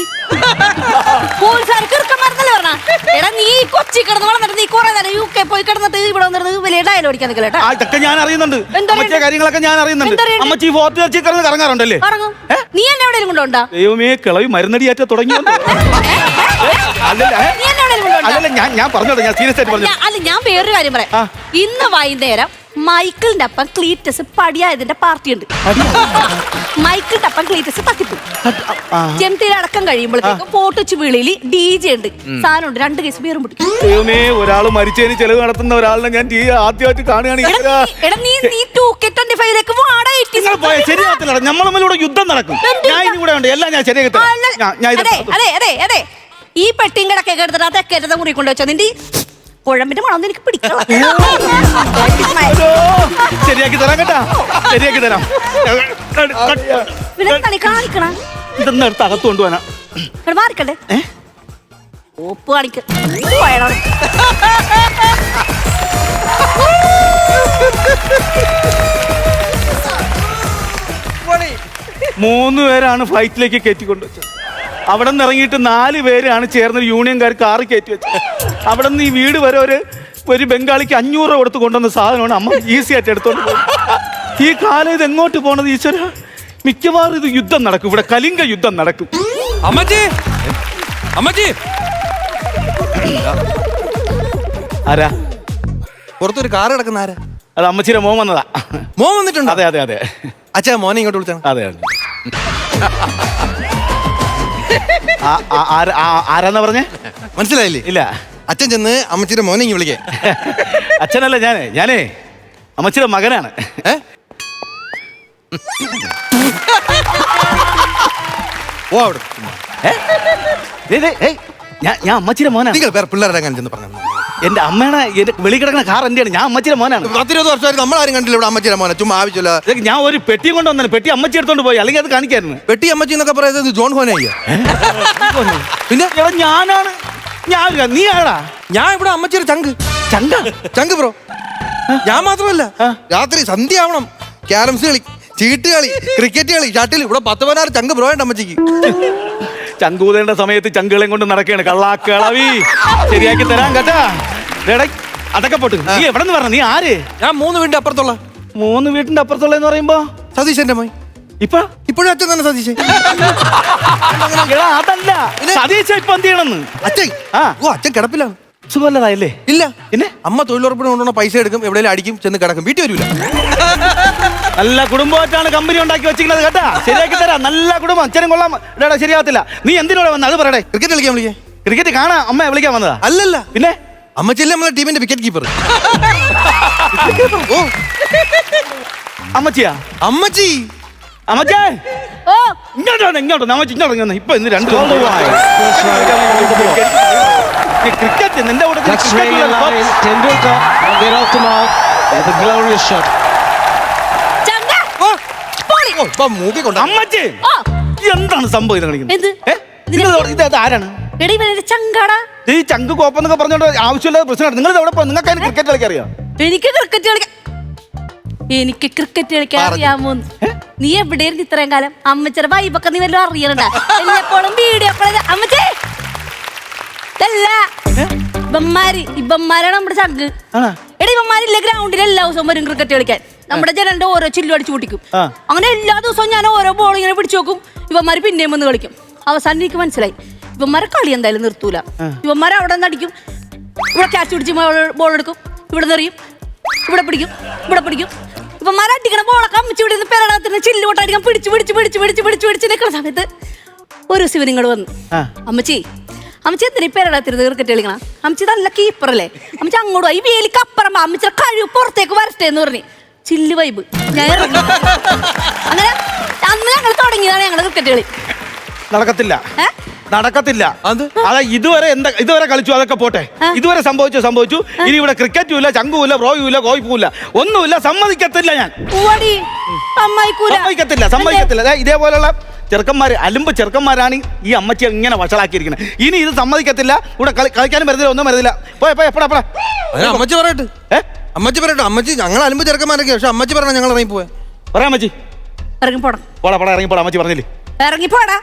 Speaker 5: കിറുക്കന്മാരെന്നല്ലേ പറഞ്ഞ. എടാ നീ കൊച്ചി കിടന്ന് വളർന്നിട്ട് നീ കുറെ നേരം UK പോയി കിടന്നിട്ട് ഇവിടെ വന്നിട്ട് വലിയ ഡയലോഗ് അടിക്കാൻ നിൽക്കല്ലേട്ടാ.
Speaker 6: ഇതൊക്കെ ഞാൻ അറിയുന്നുണ്ട്. അമ്മച്ചിയുടെ കാര്യങ്ങളൊക്കെ ഞാൻ അറിയുന്നുണ്ട്. അമ്മച്ചി ഫോർട്ട് വെച്ച് കിടന്ന് കറങ്ങാറുണ്ടല്ലേ?
Speaker 5: നീ എന്നെ എവിടെയെങ്കിലും കൊണ്ടുപോണ്ടാ?
Speaker 6: ദൈവമേ, കിളവി മരുന്നടിയാറ്റ തുടങ്ങിയോ?
Speaker 5: നീ എന്നെ എവിടെയെങ്കിലും കൊണ്ടുപോകുന്നുണ്ടോ?
Speaker 6: അല്ലല്ല ഞാൻ പറഞ്ഞോട്ടെ, ഞാൻ സീരിയസ് ആയിട്ട് പറഞ്ഞു.
Speaker 5: അല്ല ഞാൻ വേറൊരു കാര്യം പറയാം. ഇന്ന് വൈകുന്നേരം മൈക്കിളിന്റെ അപ്പം ക്ലീറ്റസ് പടിയായതിന്റെ പാർട്ടി ഉണ്ട്. മൈക്കിളിന്റെ അപ്പം ക്ലീറ്റസ് തട്ടിപ്പോയി. ജെംതിയുടെ അടക്കം കഴിയുമ്പോഴത്തേക്കും ഫോട്ടോ വിളിയിൽ DJ ഉണ്ട്, സാധനം ഉണ്ട്, 2 കേസ് ബീറും പിടിക്കും.
Speaker 6: ദൈവമേ, ഒരാൾ മരിച്ചതിന് ചെലവ് നടത്തുന്ന ഒരാളിനെ ഞാൻ ആദ്യമായിട്ട് കാണുകയാണ്.
Speaker 5: നീ 2K25 വാടാ.
Speaker 6: ശരിയാകത്തില്ല, നമ്മൾ തമ്മിലൂടെ യുദ്ധം നടക്കും. ഞാൻ ഇനി കൂടെ ഉണ്ട്, എല്ലാം ഞാൻ ശരിയാക്കി തരാം.
Speaker 5: അതെ ഈ പെട്ടിയും കിടക്കൊക്കെ എടുത്തിട്ട് ആ തെക്കേറ്റത്തെ മുറി കൊണ്ട് വെച്ചോ. നിന്റെ കുഴമ്പിന്റെ മണം എനിക്ക് പിടിക്കണം.
Speaker 6: ശരിയാക്കി തരാം കേട്ടാ, ശരിയാക്കി തരാം.
Speaker 5: പിന്നെ കളി കാണിക്കണം.
Speaker 6: ഇതൊന്നും എടുത്ത് അകത്ത് കൊണ്ടുപോകാനാ.
Speaker 5: മാറിക്കണ്ടേ ഓപ്പ് കാണിക്ക.
Speaker 6: 3 പേരാണ് ഫ്ലൈറ്റിലേക്ക് കയറ്റിക്കൊണ്ട് വെച്ചത്. അവിടെ നിന്ന് ഇറങ്ങിയിട്ട് 4 പേരാണ് ചേർന്ന് യൂണിയൻകാർ കാറ് കയറ്റി വെച്ചത്. അവിടെ നിന്ന് ഈ വീട് വരെ ഒരു ബംഗാളിക്ക് 500 രൂപ കൊടുത്ത് കൊണ്ടുവന്ന സാധനമാണ് അമ്മ ഈസി ആയിട്ട് എടുത്തോണ്ട് പോകുന്നത്. ഈ കാലം ഇത് എങ്ങോട്ട് പോണത് ഈശ്വര? മിക്കവാറും ഇത് യുദ്ധം നടക്കും, ഇവിടെ കലിംഗ യുദ്ധം നടക്കും.
Speaker 7: അമ്മച്ചി, അമ്മച്ചി,
Speaker 6: ആരാ
Speaker 4: പുറത്തൊരു കാർ കിടക്കുന്ന ആരാ?
Speaker 6: അത് അമ്മച്ചിയുടെ മോൻ വന്നതാ.
Speaker 4: മോൻ വന്നിട്ടുണ്ട്?
Speaker 6: അതെ അതെ അതെ.
Speaker 4: അച്ഛാ മോനെ ഇങ്ങോട്ട് വിളിച്ചാ.
Speaker 6: അതെ അതെ. ആരാന്നാ പറഞ്ഞേ?
Speaker 4: മനസ്സിലായില്ലേ?
Speaker 6: ഇല്ല.
Speaker 4: അച്ഛൻ ചെന്ന് അമ്മച്ചിയുടെ മോനെ ഇങ്ങ് വിളിക്കേ.
Speaker 6: അച്ഛനല്ല, ഞാനേ അമ്മച്ചിയുടെ മകനാണ്.
Speaker 4: ഓ അവിടെ
Speaker 6: ഞാൻ അമ്മച്ചിയുടെ മോനാണ്.
Speaker 4: നിങ്ങൾ വേറെ പിള്ളേരുടെ അങ്ങനെ ചെന്ന് പറഞ്ഞു.
Speaker 6: എന്റെ അമ്മയുടെ വെളി കിടക്കുന്ന കാർ എന്റെയാണ്. ഞാൻ അമ്മച്ചിയുടെ മോനാണ്.
Speaker 4: 10-20 വർഷമായിട്ട് നമ്മളാരും കണ്ടില്ല ഇവിടെ അമ്മച്ചിയുടെ മോനെ. ചുമ്മാ ആവശ്യമില്ല.
Speaker 6: ഞാൻ ഒരു പെട്ടി കൊണ്ടുവന്നു. പെട്ടി അമ്മച്ചി എടുത്തോണ്ട് പോയി, അല്ലെങ്കിൽ അത് കാണിക്കായിരുന്നു.
Speaker 4: പെട്ടി അമ്മച്ചി എന്നൊക്കെ പറയുന്നത് ജോൺ ഹോനയ്യ.
Speaker 6: പിന്നെ ഞാനാണ്. നീ ആടാ?
Speaker 4: ഞാൻ ഇവിടെ അമ്മച്ചിയുടെ ചങ്ക് ബ്രോ. ഞാൻ മാത്രമല്ല, രാത്രി സന്ധ്യ ആവണം, ക്യാരംസ് കളി, ചീട്ട് കളി, ക്രിക്കറ്റ് കളി, ഷട്ടിൽ, ഇവിടെ 10-16 ചങ്ക് ബ്രോ ഉണ്ട് അമ്മച്ചിക്ക്.
Speaker 6: ചങ്കൂതേണ്ട സമയത്ത് ചങ്കുകളെയും കൊണ്ട് നടക്കുകയാണ്. കള്ളാക്കളവി ശരിയാക്കി തരാൻ കേട്ടാ. അതൊക്കെ പോട്ട്. നീ എവിടെ നിന്ന് പറഞ്ഞ? നീ ആര്?
Speaker 4: ഞാൻ 3 വീടിന്റെ അപ്പുറത്തുള്ള.
Speaker 6: 3 വീട്ടിന്റെ അപ്പുറത്തുള്ള എന്ന് പറയുമ്പോ
Speaker 4: സതീശന്റെ മോൻ. ഇപ്പോഴും അച്ഛൻ തന്നെ സതീശൻ.
Speaker 6: അതല്ല, സതീശ ഇപ്പൊ എന്ത് ചെയ്യണമെന്ന്?
Speaker 4: അച്ഛൻ കിടപ്പിലാണ്.
Speaker 6: സുഖമല്ലതായല്ലേ?
Speaker 4: ഇല്ല.
Speaker 6: പിന്നെ
Speaker 4: അമ്മ തൊഴിലുറപ്പിന് കൊണ്ടുവന്ന പൈസ എടുക്കും, എവിടെയെങ്കിലും അടിക്കും, ചെന്ന് കിടക്കും, വീട്ടിൽ വരില്ല.
Speaker 6: നല്ല കുടുംബമായിട്ടാണ് കമ്പനി ഉണ്ടാക്കി വെച്ചിരിക്കുന്നത് കേട്ടാ. ശരിയാക്കി തരാം. നല്ല കുടുംബം. അച്ഛനും കൊള്ളാം. ശരിയാകത്തില്ല. നീ എന്തിനോടെ വന്നത്? അത് പറയടേ.
Speaker 4: ക്രിക്കറ്റ് കളിക്കാൻ വിളിക്കേ.
Speaker 6: ക്രിക്കറ്റ് കാണാൻ അമ്മ വിളിക്കാൻ വന്നതാ?
Speaker 4: അല്ലല്ല.
Speaker 6: പിന്നെ
Speaker 4: അമ്മച്ചല്ലേ നമ്മളെ ടീമിന്റെ വിക്കറ്റ് കീപ്പർ. ഓ
Speaker 6: അമ്മച്ചിയാ?
Speaker 4: അമ്മച്ചി.
Speaker 6: അമ്മച്ചേ ഇങ്ങോട്ട് അമ്മച്ചി ഇങ്ങോട്ട്. ഇപ്പൊ ഇന്ന് 2 ക്രിക്കറ്റ് നിന്റെ കൂടെ അമ്മച്ചി എന്താണ് സംഭവം ഇത് കളിക്കുന്നത്? ഇത് ആരാണ്? ഈ ചങ്ക് കോപ്പെന്നൊക്കെ പറഞ്ഞോണ്ട് ആവശ്യമില്ലാത്ത പ്രശ്നമാണ്. നിങ്ങൾ എവിടെ പോകും? നിങ്ങൾക്ക് അതിന് ക്രിക്കറ്റ് കളിക്കാൻ അറിയാം?
Speaker 5: എനിക്ക് ക്രിക്കറ്റ് കളിക്കാൻ അറിയാമോ? നീ എവിടെയായിരുന്നു ഇത്രയും കാലം? അമ്മച്ചിയുടെ വൈബൊക്കെ നീ വല്ലതും അറിയണ്ട. എപ്പോഴും വീഡിയോ അമ്മച്ചേ ഇവന്മാരാണ് നമ്മുടെ ചങ്ക്. എടാ ഇവന്മാരില്ല ഗ്രൗണ്ടിൽ എല്ലാ ദിവസവും വരും ക്രിക്കറ്റ് കളിക്കാൻ. നമ്മുടെ ജനലിന്റെ ഓരോ ചില്ലും അടിച്ചു പൊട്ടിക്കും. അങ്ങനെ എല്ലാ ദിവസവും ഞാൻ ഓരോ ബോൾ ഇങ്ങനെ പിടിച്ചു നോക്കും. ഇവന്മാര് പിന്നെയും വന്ന് കളിക്കും. അവസാനം എനിക്ക് മനസ്സിലായി ഇവന്മാരെ കളി എന്തായാലും നിർത്തൂല. ഇവന്മാരെ അവിടെ നിന്ന് അടിക്കും, ഇവിടെ ക്യാച്ച് പിടിച്ച് ബോൾ എടുക്കും, ഇവിടെ നിറയും, ഇവിടെ പിടിക്കും, ഇവിടെ പിടിക്കും. ഇവന്മാരെ അടിക്കണ ബോളൊക്കെ അമ്മച്ചി ഇവിടെ നിന്ന് പെരടത്തിന് ചില്ല് പൊട്ടടിക്കാൻ പിടിച്ച് നിൽക്കുന്ന സമയത്ത് ഒരു ശിവനിങ്ങോട് വന്നു. അമ്മച്ചി എന്തിനാ പെരടത്തിരുന്ന് ക്രിക്കറ്റ് കളിക്കണം? അമ്മച്ചി നല്ല കീപ്പറല്ലേ? അമ്മച്ചി അങ്ങോട്ട് ഈ വേലിക്ക് അപ്പുറം അമ്മച്ചിയുടെ കഴിവ് പുറത്തേക്ക് വരട്ടെ എന്ന് പറഞ്ഞ് ചില്ല് വൈബ്. ഞാൻ അങ്ങനെ അന്ന് ഞങ്ങൾ തുടങ്ങിയതാണ് ഞങ്ങളുടെ ക്രിക്കറ്റ് കളി.
Speaker 6: നടക്കത്തില്ല. അതാ ഇതുവരെ കളിച്ചു, അതൊക്കെ പോട്ടെ. ഇതുവരെ സംഭവിച്ചു. ഇനി ഇവിടെ ക്രിക്കറ്റും ഇല്ല, ചങ്കും ഇല്ല, ബ്രോയും ഇല്ല, കോയിപ്പും ഇല്ല, ഒന്നുമില്ല. സമ്മതിക്കത്തില്ല. ഞാൻ സമ്മതിക്കത്തില്ല. ഇതേപോലുള്ള ചെറുക്കന്മാര്, അലുമ്പ് ചെറുക്കന്മാരാണ് ഈ അമ്മച്ചി ഇങ്ങനെ വഷളാക്കിയിരിക്കുന്നത്. ഇനി ഇത് സമ്മതിക്കത്തില്ല. ഇവിടെ കളിക്കാനും വരുന്നില്ല, ഒന്നും വരുന്നില്ല. എപ്പോഴാ
Speaker 4: അമ്മച്ചി പറയട്ടെ? അമ്മച്ചി ഞങ്ങൾ അലുമ്പ് ചെറുക്കന്മാരൊക്കെ, പക്ഷെ അമ്മച്ചി പറഞ്ഞ ഞങ്ങൾ ഇറങ്ങി പോവാ.
Speaker 6: പറയാം അമ്മച്ചി.
Speaker 5: ഇറങ്ങിപ്പോടാ.
Speaker 6: ഇറങ്ങിപ്പോടാ അമ്മച്ചി പറഞ്ഞില്ലേ?
Speaker 5: ഇറങ്ങിപ്പോടാ.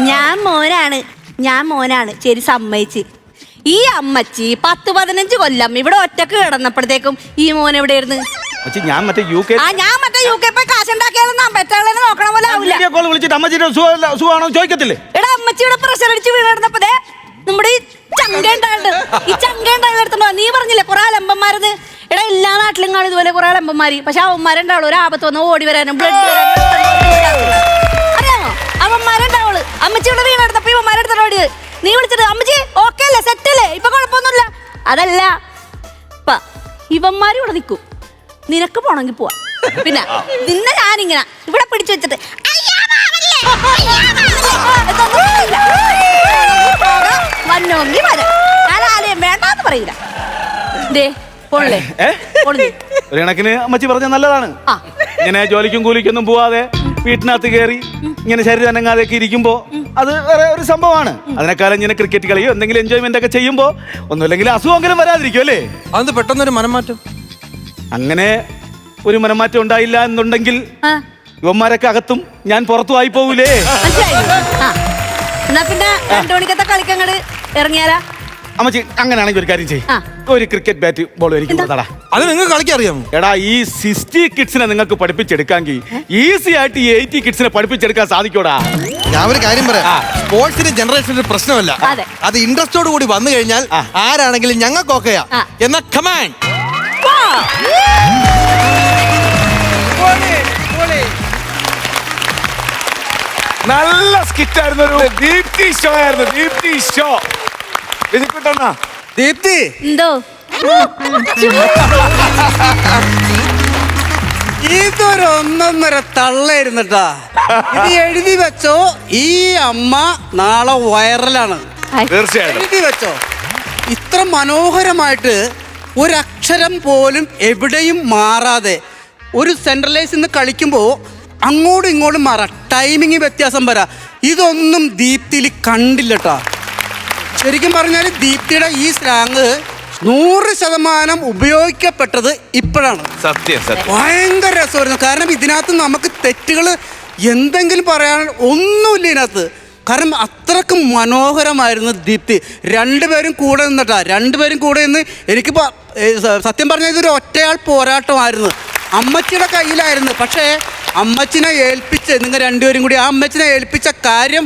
Speaker 5: ഞാൻ മോനാണ്. ശരി, സമ്മതിച്ച്. ഈ അമ്മച്ചി 10-15 കൊല്ലം ഇവിടെ ഒറ്റക്ക് കിടന്നപ്പോഴത്തേക്കും ഈ മോൻ എവിടെയായിരുന്നു?
Speaker 6: അമ്മച്ചി ഞാൻ മറ്റേ UK
Speaker 5: ഞാൻ മറ്റേ UK പോയി കാശുണ്ടാക്കിയാലും പെറ്റാളെ നോക്കണ പോലെ ആവില്ല.
Speaker 6: വീഡിയോ കോൾ വിളിച്ചിട്ട് അമ്മച്ചിയുടെ സുഖമാണോ ചോദിക്കത്തില്ലേ?
Speaker 5: എടാ അമ്മച്ചിയുടെ പ്രഷർ അടിച്ച് വീണെടുത്തപ്പോ നമ്മുടെ ഈ ചങ്കയുണ്ടായിരുന്നു. നീ പറഞ്ഞില്ലേ കുറെ അലമ്പന്മാരെന്ന്. എടാ എല്ലാ നാട്ടിലും കാണും ഇതുപോലെ കുറെ അലമ്പന്മാര്. പക്ഷെ അവന്മാരുണ്ടാവുള്ളൂ ഒരു ആപത്ത് വന്ന് ഓടി വരാനും ബ്ലഡ് അറിയാമോ? അവന്മാരുണ്ടാവുള്ളൂ. അമ്മച്ചിയുടെ വീണെടുത്തപ്പോ ഇവന്മാരെടുത്തോട് ഓടി. നീ വിളിച്ചിട്ട് അമ്മച്ചി ഓക്കെ അല്ലേ സെറ്റ് അല്ലേ ഇപ്പൊ കുഴപ്പമൊന്നുമില്ല. അതല്ല ഇവന്മാരും ഇവിടെ നിൽക്കും. നിനക്ക് പോണെങ്കിൽ പോവാ. പിന്നെ നിന്നെ ഞാനിങ്ങനെ ഇവിടെ പിടിച്ചു വെച്ചിട്ട് വന്നോങ്കി വരാം. ഞാൻ ആലയം വേണ്ടാന്ന് പറയില്ല. പോണല്ലേ
Speaker 6: ഒരു കണക്കിന് അമ്മച്ചി പറഞ്ഞ നല്ലതാണ്. ഇങ്ങനെ ജോലിക്കും കൂലിക്കൊന്നും പോവാതെ വീട്ടിനകത്ത് കയറി ഇങ്ങനെ ശരീരം അനങ്ങാതെയൊക്കെ ഇരിക്കുമ്പോ അത് വേറെ ഒരു സംഭവമാണ്. അതിനേക്കാളും ഇങ്ങനെ ക്രിക്കറ്റ് കളിയോ എന്തെങ്കിലും എൻജോയ്മെന്റ് ഒക്കെ ചെയ്യുമ്പോ ഒന്നുമില്ലെങ്കിൽ അസുഖമെങ്കിലും വരാതിരിക്കും അല്ലേ?
Speaker 7: അത് പെട്ടെന്നൊരു മനംമാറ്റം.
Speaker 6: അങ്ങനെ ഒരു മനംമാറ്റം ഉണ്ടായില്ല എന്നുണ്ടെങ്കിൽ ഇവന്മാരൊക്കെ അകത്തും ഞാൻ പുറത്തുമായി പോകൂലേ?
Speaker 5: എന്നാ പിന്നെ 2 മണിക്കത്തെ കളിക്കങ്ങട് ഇറങ്ങിയാലാ?
Speaker 6: അമ്മച്ചി അങ്ങനെയാണെങ്കിൽ ഒരു കാര്യം ചെയ്യും, ഒരു ക്രിക്കറ്റ് ബാറ്റ് ബോൾ എനിക്ക് കൊടുത്താടാ.
Speaker 7: അത് നിങ്ങൾക്ക് കളിക്കറിയാമോ?
Speaker 6: എടാ ഈ 60 കിഡ്സിനെ നിങ്ങൾക്ക് പഠിപ്പിച്ചെടുക്കാമെങ്കിൽ ഈസി ആയിട്ട് ഈ 80 കിഡ്സിനെ പഠിപ്പിച്ചെടുക്കാൻ സാധിക്കൂടാ.
Speaker 4: ഞാൻ ഒരു കാര്യം പറയാം, സ്പോർട്സിന് ജനറേഷൻ ഒരു പ്രശ്നമല്ല. അത് ഇൻട്രസ്റ്റോട് കൂടി വന്നു കഴിഞ്ഞാൽ ആരാണെങ്കിലും ഞങ്ങൾക്ക് ഓക്കെയാ. എന്നാ കമാൻ
Speaker 2: നല്ല സ്കിറ്റ് ആയിരുന്നു. ഒരു ദീപ്തി ഷോ ആയിരുന്നു. ദീപ്തി ഷോ.
Speaker 3: ദീപ്തി
Speaker 5: എന്തോ
Speaker 3: ഇതൊരു ഒന്നൊന്നര തള്ളായിരുന്നട്ടാ. ഇത് എഴുതി വെച്ചോ, ഈ അമ്മ നാളെ വൈറലാണ്.
Speaker 2: തീർച്ചയായിട്ടും
Speaker 3: എഴുതി വെച്ചോ. ഇത്ര മനോഹരമായിട്ട് ഒരക്ഷരം പോലും എവിടെയും മാറാതെ ഒരു സെൻട്രലൈസ് നിന്ന് കളിക്കുമ്പോൾ അങ്ങോട്ടും ഇങ്ങോട്ടും മാറാം, ടൈമിങ് വ്യത്യാസം വരാം. ഇതൊന്നും ദീപ്തിയിൽ കണ്ടില്ലട്ടാ. ശരിക്കും പറഞ്ഞാൽ ദീപ്തിയുടെ ഈ സ്ലാങ് 100% ഉപയോഗിക്കപ്പെട്ടത് ഇപ്പോഴാണ്.
Speaker 2: സത്യം സത്യം.
Speaker 3: ഭയങ്കര രസമായിരുന്നു. കാരണം ഇതിനകത്ത് നമുക്ക് തെറ്റുകൾ എന്തെങ്കിലും പറയാൻ ഒന്നുമില്ല ഇതിനകത്ത്. കാരണം അത്രക്കും മനോഹരമായിരുന്നു ദീപ്തി. രണ്ടുപേരും കൂടെ നിന്നിട്ടാ, രണ്ടുപേരും കൂടെ നിന്ന് എനിക്കിപ്പോൾ സത്യം പറഞ്ഞാൽ ഇതൊരു ഒറ്റയാൾ പോരാട്ടമായിരുന്നു. അമ്മച്ചിയുടെ കയ്യിലായിരുന്നു. പക്ഷേ അമ്മച്ചിനെ ഏൽപ്പിച്ച് നിങ്ങൾ രണ്ടുപേരും കൂടി ആ അമ്മച്ചിനെ ഏൽപ്പിച്ച കാര്യം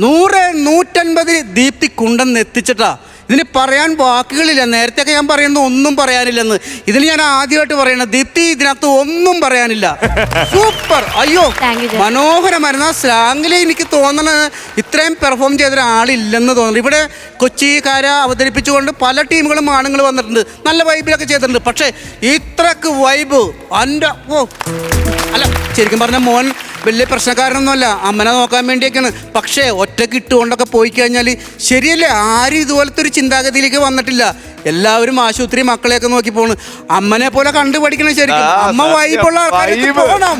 Speaker 3: 100-150 ദീപ്തി കൊണ്ടെന്ന് എത്തിച്ചിട്ടാ. ഇതിന് പറയാൻ വാക്കുകളില്ല. നേരത്തെയൊക്കെ ഞാൻ പറയുന്നത് ഒന്നും പറയാനില്ലെന്ന്. ഇതിന് ഞാൻ ആദ്യമായിട്ട് പറയണത് ദീപ്തി ഇതിനകത്ത് ഒന്നും പറയാനില്ല. സൂപ്പർ. അയ്യോ മനോഹരമായിരുന്നു. ആ സ്ലാങ്ങിൽ എനിക്ക് തോന്നണത് ഇത്രയും പെർഫോം ചെയ്ത ഒരാളില്ലെന്ന് തോന്നുന്നു. ഇവിടെ കൊച്ചിക്കാരെ അവതരിപ്പിച്ചുകൊണ്ട് പല ടീമുകളും ആണുങ്ങൾ വന്നിട്ടുണ്ട്, നല്ല വൈബിലൊക്കെ ചെയ്തിട്ടുണ്ട്. പക്ഷേ ഇത്രക്ക് വൈബ് എൻ്റെ അല്ല, ശരിക്കും പറഞ്ഞ മോൻ വലിയ പ്രശ്നക്കാരനൊന്നുമല്ല, അമ്മനെ നോക്കാൻ വേണ്ടിയൊക്കെയാണ്. പക്ഷേ ഒറ്റയ്ക്ക് ഇട്ടുകൊണ്ടൊക്കെ പോയി കഴിഞ്ഞാൽ ശരിയല്ലേ? ആരും ഇതുപോലത്തെ ഒരു ചിന്താഗതിയിലേക്ക് വന്നിട്ടില്ല. എല്ലാവരും ആശുപത്രി മക്കളെയൊക്കെ നോക്കി പോണ്. അമ്മനെ പോലെ കണ്ടുപഠിക്കണം. ശരിക്കും അമ്മ വൈബുള്ള ആൾക്കാർക്ക് പോകണം.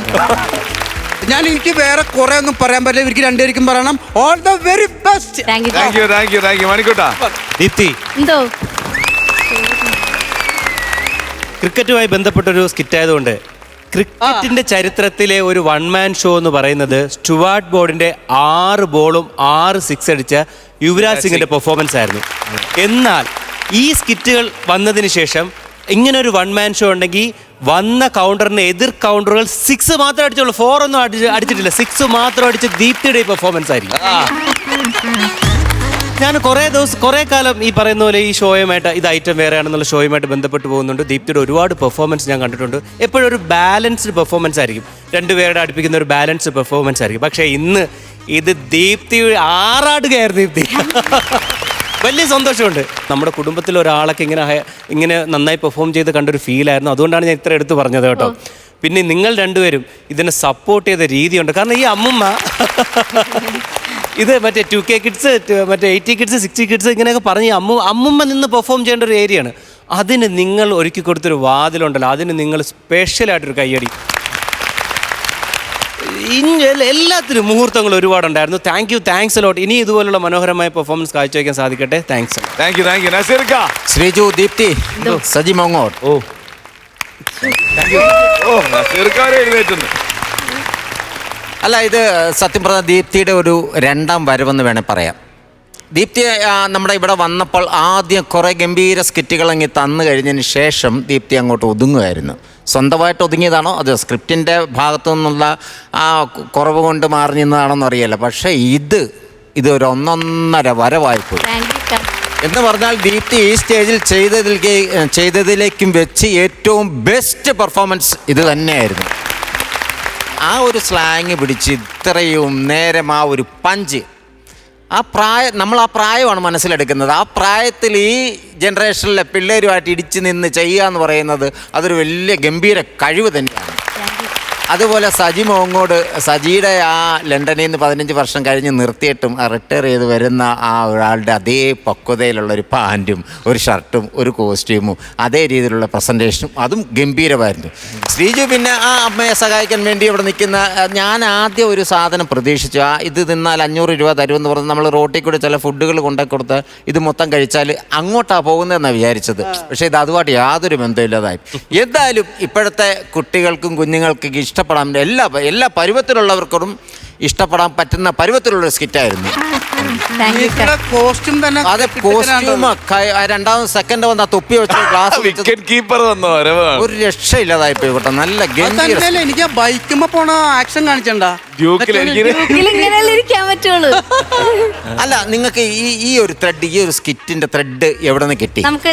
Speaker 3: എനിക്ക് വേറെ കുറെ ഒന്നും പറയാൻ പറ്റില്ല. ഇവർക്ക് രണ്ടുപേർക്കും പറയണം ഓൾ ദ വെരി ബെസ്റ്റ്.
Speaker 2: മണിക്കൂട്ടാ.
Speaker 8: ദീപ്തി,
Speaker 5: എന്തോ
Speaker 8: ക്രിക്കറ്റുമായി ബന്ധപ്പെട്ടൊരു സ്കിറ്റ് ആയതുകൊണ്ട് ക്രിക്കറ്റിന്റെ ചരിത്രത്തിലെ ഒരു 1 മാൻ ഷോ എന്ന് പറയുന്നത് സ്റ്റുവാർട്ട് ബോർഡിന്റെ 6 ബോളും 6 സിക്സ് അടിച്ച യുവരാജ് സിംഗിന്റെ പെർഫോമൻസ് ആയിരുന്നു. എന്നാൽ ഈ സ്കിറ്റുകൾ വന്നതിന് ശേഷം ഇങ്ങനെ ഒരു 1 മാൻ ഷോ ഉണ്ടെങ്കിൽ വന്ന കൗണ്ടറിന് എതിർ കൗണ്ടറുകൾ 6 മാത്രമേ അടിച്ചുള്ളൂ. 4 ഒന്നും അടിച്ചിട്ടില്ല. 6 മാത്രം അടിച്ച് ദീപ്തിയുടെ പെർഫോമൻസ് ആയിരിക്കും. ഞാൻ കുറേ കാലം ഈ പറയുന്ന പോലെ ഈ ഷോയുമായിട്ട് ഇത് ഐറ്റം വേറെയാണെന്നുള്ള ഷോയുമായിട്ട് ബന്ധപ്പെട്ട് പോകുന്നുണ്ട്. ദീപ്തിയുടെ ഒരുപാട് പെർഫോമൻസ് ഞാൻ കണ്ടിട്ടുണ്ട്. എപ്പോഴും ഒരു ബാലൻസ്ഡ് പെർഫോമൻസ് ആയിരിക്കും, രണ്ടുപേരുടെ അടുപ്പിക്കുന്ന ഒരു ബാലൻസ്ഡ് പെർഫോമൻസ് ആയിരിക്കും. പക്ഷേ ഇന്ന് ഇത് ദീപ്തി ആറാടുകയായിരുന്നു. ദീപ്തി വലിയ സന്തോഷമുണ്ട്. നമ്മുടെ കുടുംബത്തിൽ ഒരാളൊക്കെ ഇങ്ങനെ നന്നായി പെർഫോം ചെയ്ത് കണ്ടൊരു ഫീലായിരുന്നു. അതുകൊണ്ടാണ് ഞാൻ ഇത്ര എടുത്ത് പറഞ്ഞത് കേട്ടോ. പിന്നെ നിങ്ങൾ രണ്ടുപേരും ഇതിനെ സപ്പോർട്ട് ചെയ്ത രീതിയുണ്ട്. കാരണം ഈ അമ്മുമ്മ ഇത് മറ്റേ 2K കിഡ്സ്, മറ്റേ 80 കിഡ്സ്, 60 കിഡ്സ് ഇങ്ങനെയൊക്കെ പറഞ്ഞ് അമ്മുമ്മ നിന്ന് പെർഫോം ചെയ്യേണ്ട ഒരു ഏരിയയാണ്. അതിന് നിങ്ങൾ ഒരുക്കി കൊടുത്തൊരു വാതിലുണ്ടല്ലോ, അതിന് നിങ്ങൾ സ്പെഷ്യലായിട്ടൊരു കയ്യടി. എല്ലാത്തിനും മുഹൂർത്തങ്ങൾ ഒരുപാടുണ്ടായിരുന്നു. Thanks a lot. ഇനി ഇതുപോലുള്ള മനോഹരമായ പെർഫോമൻസ് കാഴ്ചവെക്കാൻ സാധിക്കട്ടെ. താങ്ക്സ്.
Speaker 9: ശ്രീജു, ദീപ്തി, സജി മോങ്ങോർ. അല്ല, ഇത് സത്യം പറഞ്ഞ ദീപ്തിയുടെ ഒരു 2ാം വരവെന്ന് വേണേൽ പറയാം. ദീപ്തി നമ്മുടെ ഇവിടെ വന്നപ്പോൾ ആദ്യം കുറേ ഗംഭീര സ്കിറ്റുകൾ അങ്ങ് തന്നു കഴിഞ്ഞതിന് ശേഷം ദീപ്തി അങ്ങോട്ട് ഒതുങ്ങുമായിരുന്നു. സ്വന്തമായിട്ട് ഒതുങ്ങിയതാണോ അത് സ്ക്രിപ്റ്റിൻ്റെ ഭാഗത്തു നിന്നുള്ള ആ കുറവ് കൊണ്ട് മാറി നിന്നതാണോന്ന് അറിയില്ല. പക്ഷേ ഇതൊരു ഒന്നൊന്നര വരവായിപ്പോയി. എന്ന് പറഞ്ഞാൽ ദീപ്തി ഈ സ്റ്റേജിൽ ചെയ്തതിലേക്കും വെച്ച് ഏറ്റവും ബെസ്റ്റ് പെർഫോമൻസ് ഇത് തന്നെയായിരുന്നു. ആ ഒരു സ്ലാങ് പിടിച്ച് ഇത്രയും നേരം ആ ഒരു പഞ്ച് നമ്മൾ ആ പ്രായമാണ് മനസ്സിലെടുക്കുന്നത്. ആ പ്രായത്തിൽ ഈ ജനറേഷനിലെ പിള്ളേരുമായിട്ട് ഇടിച്ചു നിന്ന് ചെയ്യുക എന്ന് പറയുന്നത് അതൊരു വലിയ ഗംഭീര കഴിവ് തന്നെയാണ്. അതുപോലെ സജി മോങ്ങോട് സജിയുടെ ആ ലണ്ടനിൽ നിന്ന് 15 വർഷം കഴിഞ്ഞ് നിർത്തിയിട്ടും റിട്ടയർ ചെയ്ത് വരുന്ന ആ ഒരാളുടെ അതേ പക്വതയിലുള്ളൊരു പാൻറ്റും ഒരു ഷർട്ടും ഒരു കോസ്റ്റ്യൂമും അതേ രീതിയിലുള്ള പ്രസൻറ്റേഷനും അതും ഗംഭീരമായിരുന്നു. ശ്രീജു പിന്നെ ആ അമ്മയെ സഹായിക്കാൻ വേണ്ടി ഇവിടെ നിൽക്കുന്ന ഞാൻ ആദ്യം ഒരു സാധനം പ്രതീക്ഷിച്ചു. ഇത് തിന്നാൽ 500 രൂപ തരുമെന്ന് പറഞ്ഞ് നമ്മൾ റോട്ടിൽ കൂടെ ചില ഫുഡുകൾ കൊണ്ടു കൊടുത്ത് ഇത് മൊത്തം കഴിച്ചാൽ അങ്ങോട്ടാണ് പോകുന്നതെന്നാണ് വിചാരിച്ചത്. പക്ഷേ ഇത് അതുമായിട്ട് യാതൊരു ബന്ധമില്ലാതായി. എന്തായാലും ഇപ്പോഴത്തെ കുട്ടികൾക്കും കുഞ്ഞുങ്ങൾക്കും ഇഷ്ടപ്പെടാൻ എല്ലാ പരുവത്തിലുള്ളവർക്കും ഇഷ്ടപ്പെടാൻ പറ്റുന്ന പരുവത്തിലുള്ള സ്കിറ്റായിരുന്നു.
Speaker 3: കോസ്റ്റ്യൂം തന്നെ
Speaker 9: അതെ, കോസ്റ്റ്യൂം രണ്ടാമത് സെക്കൻഡ് വന്ന തൊപ്പി വെച്ച ഗ്ലാസ്
Speaker 2: വിക്കറ്റ് കീപ്പർ വന്നോ
Speaker 9: ഒരു രക്ഷയില്ലാതായി പോയി കേട്ടോ. നല്ല ഗംഭീര.
Speaker 3: എനിക്ക് ബൈക്കുമ്പോ പോണ ആക്ഷൻ കാണിച്ചണ്ട.
Speaker 9: അല്ല, നിങ്ങൾക്ക് ഈ ഒരു ത്രെഡ്, ഈ ഒരു സ്കിറ്റിന്റെ ത്രെഡ് എവിടെ നിന്ന് കിട്ടി?
Speaker 5: നമുക്ക്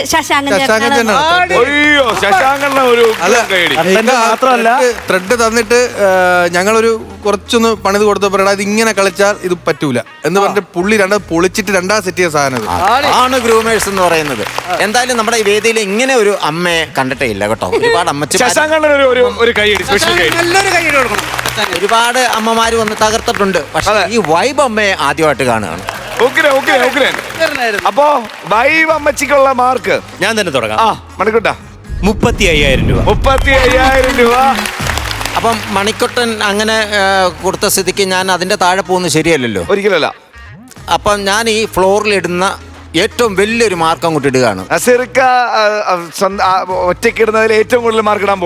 Speaker 7: മാത്രമല്ല ത്രെഡ് തന്നിട്ട് ഞങ്ങളൊരു കുറച്ചൊന്ന് പണിത് കൊടുത്തപ്പോഴാ ഇത് ഇങ്ങനെ കളിച്ചാൽ ഇത് പറ്റൂല എന്ന് പറഞ്ഞിട്ട് പുള്ളി പൊളിച്ചിട്ട് രണ്ടാം സെറ്റ് ചെയ്ത സാധനം
Speaker 9: ആണ് ഗ്രൂമേഴ്സ് എന്ന് പറയുന്നത്. എന്തായാലും നമ്മുടെ ഈ വേദിയിൽ ഇങ്ങനെ ഒരു അമ്മയെ കണ്ടിട്ടേ ഇല്ല കേട്ടോ. ഒരുപാട് ഒരുപാട് അമ്മമാര് വന്ന് തകർത്തിട്ടുണ്ട്. പക്ഷെ ഈ വൈബ് അമ്മയെ ആദ്യമായിട്ട് കാണുകയാണ്.
Speaker 2: അപ്പോ വൈബ് അമ്മച്ചിക്കുള്ള മാർക്ക്
Speaker 8: ഞാൻ തന്നെ തുടങ്ങാം.
Speaker 2: മണിക്കുട്ടാ
Speaker 8: 35,000 രൂപ.
Speaker 2: 35,000 രൂപ.
Speaker 9: അപ്പം മണിക്കുട്ടൻ അങ്ങനെ കൊടുത്ത സ്ഥിതിക്ക് ഞാൻ അതിന്റെ താഴെ പോകുന്നത് ശരിയല്ലല്ലോ.
Speaker 2: ഒരിക്കലല്ല.
Speaker 9: അപ്പം ഞാൻ ഈ ഫ്ലോറിലിടുന്ന ഏറ്റവും വലിയൊരു മാർക്ക് അങ്ങോട്ട് ഇടുകയാണ്.
Speaker 2: ഒറ്റയ്ക്കിടുന്നതിൽ ഏറ്റവും കൂടുതൽ മാർക്ക് ഇടാൻ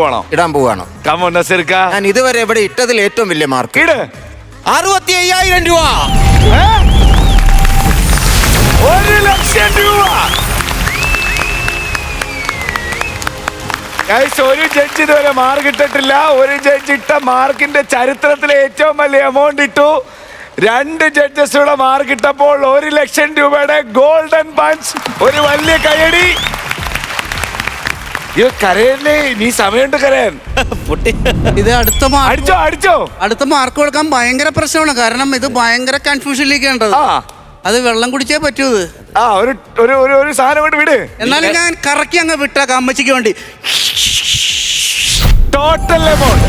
Speaker 2: പോവാണോ?
Speaker 9: ഞാൻ ഇതുവരെ ഇവിടെ ഇട്ടതിൽ ഏറ്റവും വലിയ മാർക്ക് 65,000 രൂപ.
Speaker 2: 1,00,000 രൂപ. ഒരു ജഡ്ജ് ഇതുവരെ മാർക്ക് ഇട്ടിട്ടില്ല. ഒരു ജഡ്ജ് ഇട്ട മാർക്കിന്റെ ചരിത്രത്തിലെ ഏറ്റവും വലിയ എമൗണ്ട് ഇട്ടു. 2 ജഡ്ജസുടെ മാർക്ക് ഇട്ടപ്പോൾ 1,00,000 രൂപയുടെ ഗോൾഡൻ പഞ്ച്. ഒരു വലിയ കയ്യടി. കരയല്ലേ, നീ സമയമുണ്ട് കരയാൻ.
Speaker 3: ഇത് അടുത്ത
Speaker 2: അടിച്ചോ.
Speaker 3: അടുത്ത മാർക്ക് കൊടുക്കാൻ ഭയങ്കര പ്രശ്നമാണ്. കാരണം ഇത് ഭയങ്കര കൺഫ്യൂഷനിലേക്ക് ഉണ്ടത്. അത് വെള്ളം കുടിച്ചേ പറ്റൂ.
Speaker 2: ഒരു സാധനം കൊണ്ട് വിട്.
Speaker 3: എന്നാലും ഞാൻ കറക്കി അങ്ങ് വിട്ടേക്കാം അമ്മച്ചിക്ക് വേണ്ടി.
Speaker 2: ടോട്ടൽ എമൗണ്ട്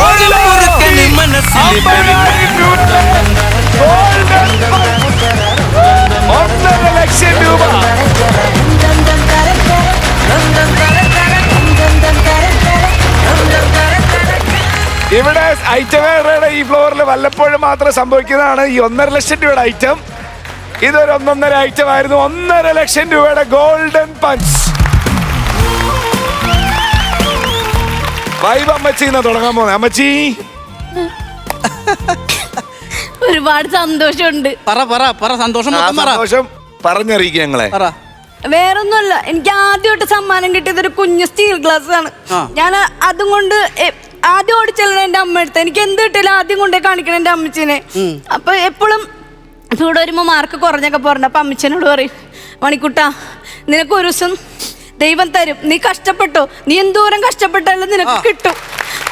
Speaker 2: 1,00,000 രൂപ. ഇവിടെ ഐറ്റമേറെ ഈ ഫ്ലോറിൽ വല്ലപ്പോഴും മാത്രം സംഭവിക്കുന്നതാണ് ഈ 1,50,000 രൂപയുടെ ഐറ്റം. ഇതൊരു 1.5 ഐറ്റം ആയിരുന്നു. 1,50,000 രൂപയുടെ ഗോൾഡൻ പഞ്ച്. വൈബ് അമ്മച്ചി തുടങ്ങാൻ പോകുന്നത്. അമ്മച്ചി
Speaker 5: ഒരുപാട് സന്തോഷമുണ്ട്.
Speaker 2: സന്തോഷം പറഞ്ഞറിയിക്കുക ഞങ്ങളെ.
Speaker 5: വേറൊന്നുമല്ല, എനിക്ക് ആദ്യമായിട്ട് സമ്മാനം കിട്ടിയത് ഒരു കുഞ്ഞു സ്റ്റീൽ ഗ്ലാസ് ആണ്. ഞാൻ അതും കൊണ്ട് ആദ്യം ഓടിച്ചെല്ലണം എന്റെ അമ്മ എടുത്ത്. എനിക്ക് എന്ത് കിട്ടിയാലും ആദ്യം കൊണ്ടേ കാണിക്കണം എന്റെ അമ്മച്ചിനെ. അപ്പൊ എപ്പോഴും ഇവിടെ വരുമ്പോ മാർക്ക് കുറഞ്ഞൊക്കെ പറഞ്ഞ അപ്പൊ അമ്മച്ചനോട് പറയും, മണിക്കുട്ടാ നിനക്ക് ഒരു ദിവസം ദൈവം തരും, നീ കഷ്ടപ്പെട്ടോ, നീ എന്തോരം കഷ്ടപ്പെട്ടാലും നിനക്ക് കിട്ടും.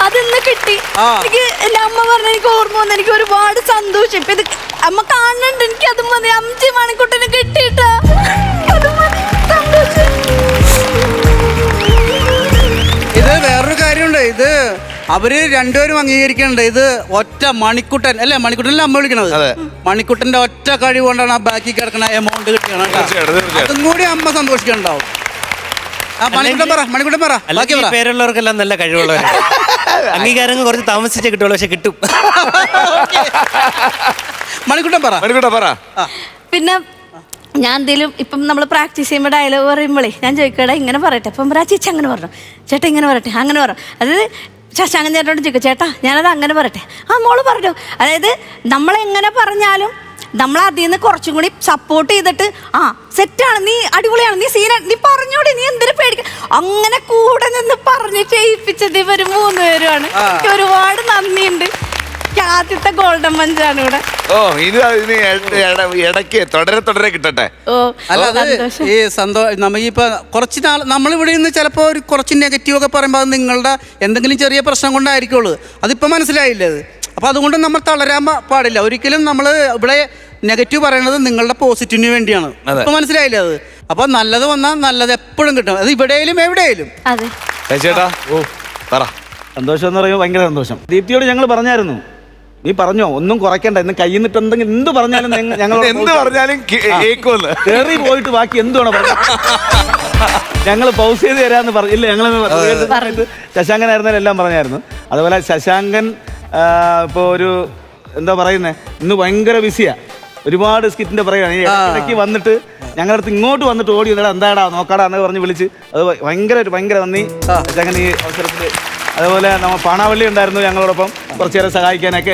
Speaker 5: അതിന്ന് കിട്ടി. എനിക്ക് എന്റെ അമ്മ പറഞ്ഞ എനിക്ക് ഓർമ്മ വന്നു. എനിക്ക് ഒരുപാട് സന്തോഷം. ഇപ്പൊ ഇത് അമ്മ കാണുന്നുണ്ട്. എനിക്ക് അത് മതി. അമ്മച്ചി മണിക്കുട്ടന് കിട്ടിയിട്ടാ അത് മതി. സന്തോഷം.
Speaker 3: ഇത് വേറൊരു കാര്യമുണ്ട്. ഇത് അവര് രണ്ടുപേരും അംഗീകരിക്കുന്നുണ്ട്. ഇത് ഒറ്റ മണിക്കുട്ടൻ അല്ലേ, മണിക്കുട്ടനല്ലേ അമ്മ വിളിക്കണത്. മണിക്കുട്ടന്റെ ഒറ്റ കഴിവ് കൊണ്ടാണ് ആ ബാക്കി കിടക്കണ എമൗണ്ട് കിട്ടിയത്. അതും കൂടി അമ്മ സന്തോഷിക്കുന്നുണ്ടാവും. മണിക്കുട്ടൻ പറ.
Speaker 8: പേരുള്ളവർക്കെല്ലാം നല്ല കഴിവുള്ളവരാണ്. അംഗീകാരങ്ങൾ കുറച്ച് താമസിച്ചേ കിട്ടുള്ളൂ, പക്ഷെ കിട്ടും.
Speaker 3: മണിക്കുട്ടൻ പറ.
Speaker 5: പിന്നെ ഞാൻ എന്തെങ്കിലും ഇപ്പം നമ്മൾ പ്രാക്ടീസ് ചെയ്യുമ്പോൾ ഡയലോഗ് പറയുമ്പോഴേ ഞാൻ ചോദിക്കടാ ഇങ്ങനെ പറയട്ടെ. അപ്പം ചേച്ചി അങ്ങനെ പറഞ്ഞു, ചേട്ടാ ഇങ്ങനെ പറയട്ടെ, അങ്ങനെ പറഞ്ഞു. അതായത് ശശാങ്കൻ ചേട്ടനോട് ചോദിക്കും, ചേട്ടാ ഞാനത് അങ്ങനെ പറയട്ടെ. ആ മോള് പറഞ്ഞു. അതായത് നമ്മളെങ്ങനെ പറഞ്ഞാലും നമ്മൾ അതിൽ നിന്ന് കുറച്ചും കൂടി സപ്പോർട്ട് ചെയ്തിട്ട് ആ സെറ്റാണ്, നീ അടിപൊളിയാണ്, നീ സീനാണ്, നീ പറഞ്ഞോടി, നീ എന്തിനു പേടിക്ക, അങ്ങനെ കൂടെ നിന്ന് പറഞ്ഞ് ചെയ്യിപ്പിച്ചത് ഇവര് 3 പേരുമാണ്. എനിക്ക് ഒരുപാട് നന്ദിയുണ്ട്. ആദ്യത്തെ ഗോൾഡൻ മഞ്ചാണ് ഇവിടെ.
Speaker 2: ഓ ഇത് ഇടയ്ക്ക് തുടരെ കിട്ടട്ടെ.
Speaker 5: ഓ
Speaker 3: അല്ല അത് ഈ നമ്മളിപ്പോ കുറച്ച് നാൾ നമ്മളിവിടെ നിന്ന് ചിലപ്പോൾ ഒരു കുറച്ച് നെഗറ്റീവ് ഒക്കെ പറയുമ്പോൾ അത് നിങ്ങളുടെ എന്തെങ്കിലും ചെറിയ പ്രശ്നം കൊണ്ടായിരിക്കുള്ളൂ. അതിപ്പോൾ മനസ്സിലായില്ലേ അത്? അപ്പോൾ അതുകൊണ്ട് നമ്മൾ തളരാൻ പാടില്ല ഒരിക്കലും. നമ്മൾ ഇവിടെ നെഗറ്റീവ് പറയുന്നത് നിങ്ങളുടെ പോസിറ്റീവിന് വേണ്ടിയാണ്. ഇപ്പൊ മനസ്സിലായില്ലേ അത്? അപ്പൊ നല്ലത് വന്നാൽ നല്ലത് എപ്പോഴും കിട്ടും, അത് ഇവിടെയും എവിടെയും.
Speaker 2: ചേട്ടാ ഓ പറ.
Speaker 6: സന്തോഷം എന്ന് പറയുമ്പോൾ ഭയങ്കര സന്തോഷം. ദീപ്തിയോട് ഞങ്ങൾ പറഞ്ഞായിരുന്നു, നീ പറഞ്ഞോ ഒന്നും കുറയ്ക്കണ്ട, ഇന്ന് കയ്യിൽ നിന്നിട്ട് എന്തെങ്കിലും എന്ത് പറഞ്ഞാലും ഞങ്ങൾ
Speaker 2: എന്ത് പറഞ്ഞാലും
Speaker 6: കയറി പോയിട്ട് ബാക്കി എന്തുവാണോ പറഞ്ഞ ഞങ്ങൾ പൗസ് ചെയ്ത് തരാമെന്ന് പറഞ്ഞില്ല. ഞങ്ങൾ ശശാങ്കനായിരുന്നാലും എല്ലാം പറഞ്ഞായിരുന്നു. അതുപോലെ ശശാങ്കൻ ഇപ്പോൾ ഒരു എന്താ പറയുന്നത്, ഇന്ന് ഭയങ്കര ബിസിയാണ്, ഒരുപാട് സ്കിറ്റിന്റെ പറയുകയാണ്. ഈ ഇടയ്ക്ക് വന്നിട്ട് ഞങ്ങളുടെ അടുത്ത് ഇങ്ങോട്ട് വന്നിട്ട് ഓടി വന്നിട്ട് എന്താടാ നോക്കാടാ എന്ന് പറഞ്ഞ് വിളിച്ച്, അത് ഭയങ്കര നന്ദി ശശാങ്കൻ ഈ അവസരത്തിൽ. അതുപോലെ നമ്മ പാണാവള്ളി ഉണ്ടായിരുന്നു ഞങ്ങളോടൊപ്പം കുറച്ചു നേരം സഹായിക്കാനൊക്കെ.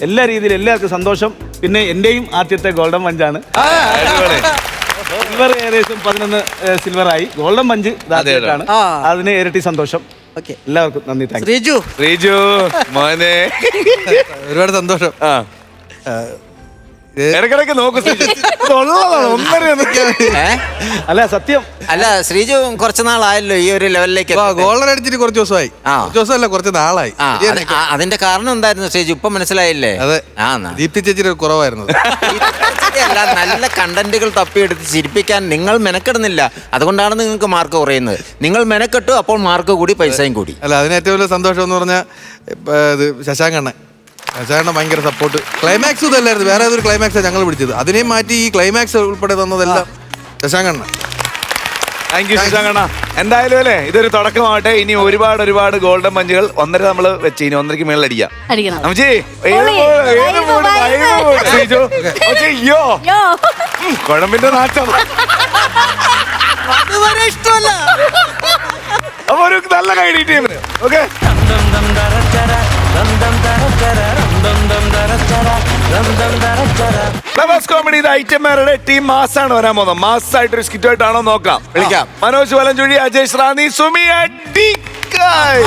Speaker 6: എല്ലാ രീതിയിലും എല്ലാവർക്കും സന്തോഷം. പിന്നെ എന്റെയും ആദ്യത്തെ ഗോൾഡൻ മഞ്ചാണ്. സിൽവർ ഏകദേശം 11 സിൽവറായി, ഗോൾഡൻ മഞ്ച് ആണ്. അതിന് ഇരട്ടി സന്തോഷം. എല്ലാവർക്കും നന്ദി.
Speaker 2: ശ്രീജു മോനെ
Speaker 7: ഒരുപാട് സന്തോഷം.
Speaker 2: ഇടക്കിടക്ക് നോക്കും
Speaker 6: അല്ല സത്യം.
Speaker 9: അല്ല ശ്രീജു കുറച്ച് നാളായല്ലോ ഈ ഒരു ലെവലിലേക്ക്.
Speaker 7: ഗോൾഡൻ അടിച്ചിട്ട് കുറച്ച് ദിവസമായി. ദിവസമല്ല, കുറച്ച് നാളായി.
Speaker 9: അതിന്റെ കാരണം എന്തായിരുന്നു ശ്രീജു? ഇപ്പൊ മനസ്സിലായില്ലേ?
Speaker 7: അതെ, ദീപ്തി ചേച്ചിയുടെ കുറവായിരുന്നു.
Speaker 9: അല്ല, നല്ല കണ്ടന്റുകൾ തപ്പിയെടുത്ത് ചിരിപ്പിക്കാൻ നിങ്ങൾ മെനക്കെടുന്നില്ല, അതുകൊണ്ടാണ് നിങ്ങൾക്ക് മാർക്ക് കുറയുന്നത്. നിങ്ങൾ മെനക്കെട്ടു, അപ്പോൾ മാർക്ക് കൂടി, പൈസയും കൂടി.
Speaker 7: അല്ല, അതിന് ഏറ്റവും വലിയ സന്തോഷം എന്ന് പറഞ്ഞാൽ ശശാങ്കണ്ണൻ ഭയങ്കര സപ്പോർട്ട്. ക്ലൈമാക്സ് ഇതല്ലായിരുന്നു, വേറെ ഏതൊരു ക്ലൈമാക്സാണ് ഞങ്ങൾ പിടിച്ചത്. അതിനെയും മാറ്റി ഈ ക്ലൈമാക്സ് ഉൾപ്പെടെ തന്നതെല്ലാം ശശാങ്കണ്ണ.
Speaker 2: Thank you ശശാങ്കണ്ണ. എന്തായാലും അല്ലേ ഇതൊരു തുടക്കമാവട്ടെ. ഇനി ഒരുപാട് ഗോൾഡൻ മഞ്ചുകൾ 1.5 നമ്മള് വെച്ച് ഇനി 1.5ക്ക് മേളിൽ അടിക്കാം. കുഴമ്പിന്റെ നാട്ടം
Speaker 3: ഇഷ്ടമല്ല.
Speaker 2: അപ്പൊ ഒരു നല്ല കൈഡി ടീമിന്. ഓക്കെ, കോമഡി ഐറ്റംമാരുടെ ടീം മാസാണ് വരാൻ പോകുന്നത്. മാസായിട്ടൊരു സ്കിറ്റുമായിട്ടാണോ നോക്കാം. വിളിക്കാം. മനോജ് വലഞ്ചുഴി, അജയ് ശ്രാനി, സുമി അടിക്കായ്.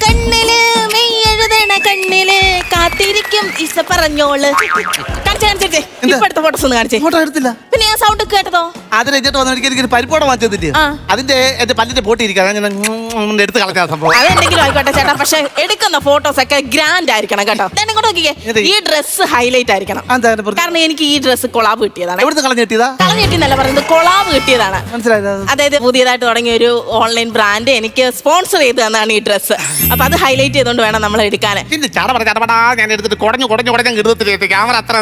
Speaker 5: കണ്ണില് മെയ്യെഴുതണ കണ്ണില് കാത്തിരിക്കും ഇസ പറഞ്ഞോള്. ഇപ്പോഴത്തെ ഫോട്ടോസ് ഒന്ന് കാണിച്ചേ.
Speaker 6: ഫോട്ടോ എടുത്തില്ല.
Speaker 5: പിന്നെ ഞാൻ സൗണ്ട് കേട്ടതോ?
Speaker 6: അതിന് എതിട്ട് വന്നിട്ട് എനിക്ക് പരിപ്പോടെ വാങ്ങിച്ചതില്ലേ, അതിന്റെ എന്റെ പല്ലിന്റെ പൊട്ടി ഇരിക്കാൻ എടുത്ത് കളഞ്ഞ സംഭവം.
Speaker 5: അതെന്തെങ്കിലും ആയിക്കോട്ടെ ചേട്ടാ, പക്ഷെ എടുക്കുന്ന ഫോട്ടോസ് ഒക്കെ ഗ്രാൻഡ് ആയിരിക്കണം കേട്ടോ. ഇങ്ങോട്ട് നോക്കിക്കേ, ഈ ഡ്രസ് ഹൈലൈറ്റ് ആയിരിക്കണം. കാരണം എനിക്ക് ഈ ഡ്രസ് കൊളാബ് കിട്ടിയതാണ്.
Speaker 6: എവിടുന്ന് കളഞ്ഞു കിട്ടിയതാ?
Speaker 5: കളഞ്ഞു കിട്ടിയെന്നല്ല പറയുന്നത്, കൊളാബ് കിട്ടിയതാണ്.
Speaker 6: മനസ്സിലായത്?
Speaker 5: അതായത് പുതിയതായിട്ട് തുടങ്ങിയ ഒരു ഓൺലൈൻ ബ്രാൻഡ് എനിക്ക് സ്പോൺസർ ചെയ്ത് തന്നാണ് ഈ ഡ്രസ്സ്. അപ്പൊ അത് ഹൈലൈറ്റ് ചെയ്തുകൊണ്ട് വേണം നമ്മൾ എടുക്കാൻ.
Speaker 6: ഞാൻ എടുത്തിട്ട് കുടഞ്ഞു ക്യാമറ അത്ര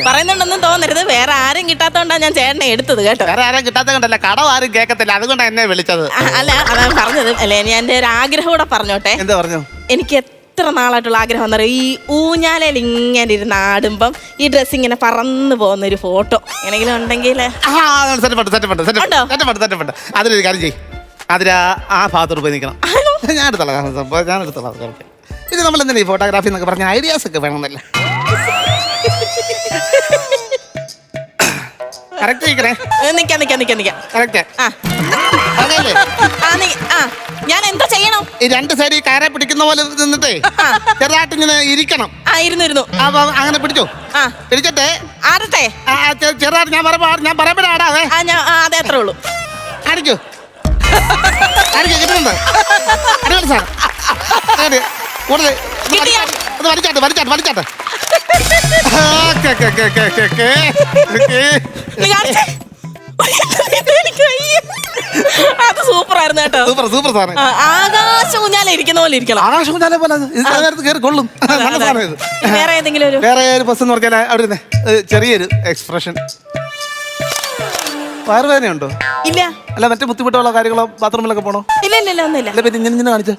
Speaker 5: പറയുന്നുണ്ടെന്നും തോന്നരുത്, വേറെ ആരും കിട്ടാത്തോണ്ടാണ് ഞാൻ ചേട്ടനെ എടുത്തത് കേട്ടോ.
Speaker 6: വേറെ ആരും കിട്ടാത്ത കണ്ടല്ല, കടം ആരും കേൾക്കത്തില്ല, അതുകൊണ്ടാണ് എന്നെ വിളിച്ചത്.
Speaker 5: അല്ല, അതാണ് പറഞ്ഞത്. അല്ലെ, ഞാൻ എന്റെ ഒരു ആഗ്രഹം കൂടെ പറഞ്ഞോട്ടെ.
Speaker 6: എന്താ പറഞ്ഞു?
Speaker 5: എനിക്ക് എത്ര നാളായിട്ടുള്ള ആഗ്രഹം എന്ന് പറയും, ഈ ഊഞ്ഞാലയിൽ ഇങ്ങനെ ഇരുന്ന് ആടുമ്പം ഈ ഡ്രസ് ഇങ്ങനെ പറന്നു പോകുന്ന ഒരു ഫോട്ടോ എങ്ങനെങ്കിലും ഉണ്ടെങ്കിൽ.
Speaker 6: അതിലൊരു കാര്യം ചെയ്യും, അതിന് ആ ഭാഗത്തോട് പോയി നിൽക്കണം. ഞാൻ എടുത്തോളാം. ഇത് നമ്മൾ എന്തിനാ ഈ ഫോട്ടോഗ്രാഫി എന്നൊക്കെ പറഞ്ഞ ഐഡിയാസ് ഒക്കെ വേണമെന്നല്ല.
Speaker 5: ഞാൻ എന്താ ചെയ്യണം?
Speaker 6: ഈ 2 സൈഡിൽ കയറെ പിടിക്കുന്ന പോലെ നിന്നിട്ടേ ചെറുതായിട്ട് ഇങ്ങനെ ഇരിക്കണം.
Speaker 5: ഇരുന്നു.
Speaker 6: അങ്ങനെ പിടിച്ചോ. പിടിച്ചിട്ട്
Speaker 5: ആടട്ടെ,
Speaker 6: ചെറുതായിട്ട് ഞാൻ പറയുമ്പോഴാടാതെ.
Speaker 5: അതെ, അത്രേ ഉള്ളൂ.
Speaker 6: അടിക്കോ, കിട്ടുന്നുണ്ട്. അടിപൊളി സാർ. കൂടുതൽ വലിച്ചാട്ടെ.
Speaker 5: അത് സൂപ്പർ ആയിരുന്നു കേട്ടോ.
Speaker 6: സൂപ്പർ സാധനം.
Speaker 5: ആകാശ ഊഞ്ഞാല ഇരിക്കുന്ന പോലെ ഇരിക്കണം.
Speaker 6: ആകാശ ഊഞ്ഞാല പോലെ കയറി കൊള്ളും.
Speaker 5: വേറെ ഏതെങ്കിലും
Speaker 6: വേറെ ഒരു ബസ് എന്ന് പറഞ്ഞാൽ അവിടെ ചെറിയൊരു എക്സ്പ്രഷൻ. വയറുവേദനയുണ്ടോ?
Speaker 5: ഇല്ല.
Speaker 6: അല്ല, മറ്റേ ബുദ്ധിമുട്ടുള്ള കാര്യങ്ങളോ ബാത്റൂമിലൊക്കെ പോണോ?
Speaker 5: ഇല്ല, ഒന്നുമില്ല.
Speaker 6: ഇങ്ങനെ കാണിച്ചു.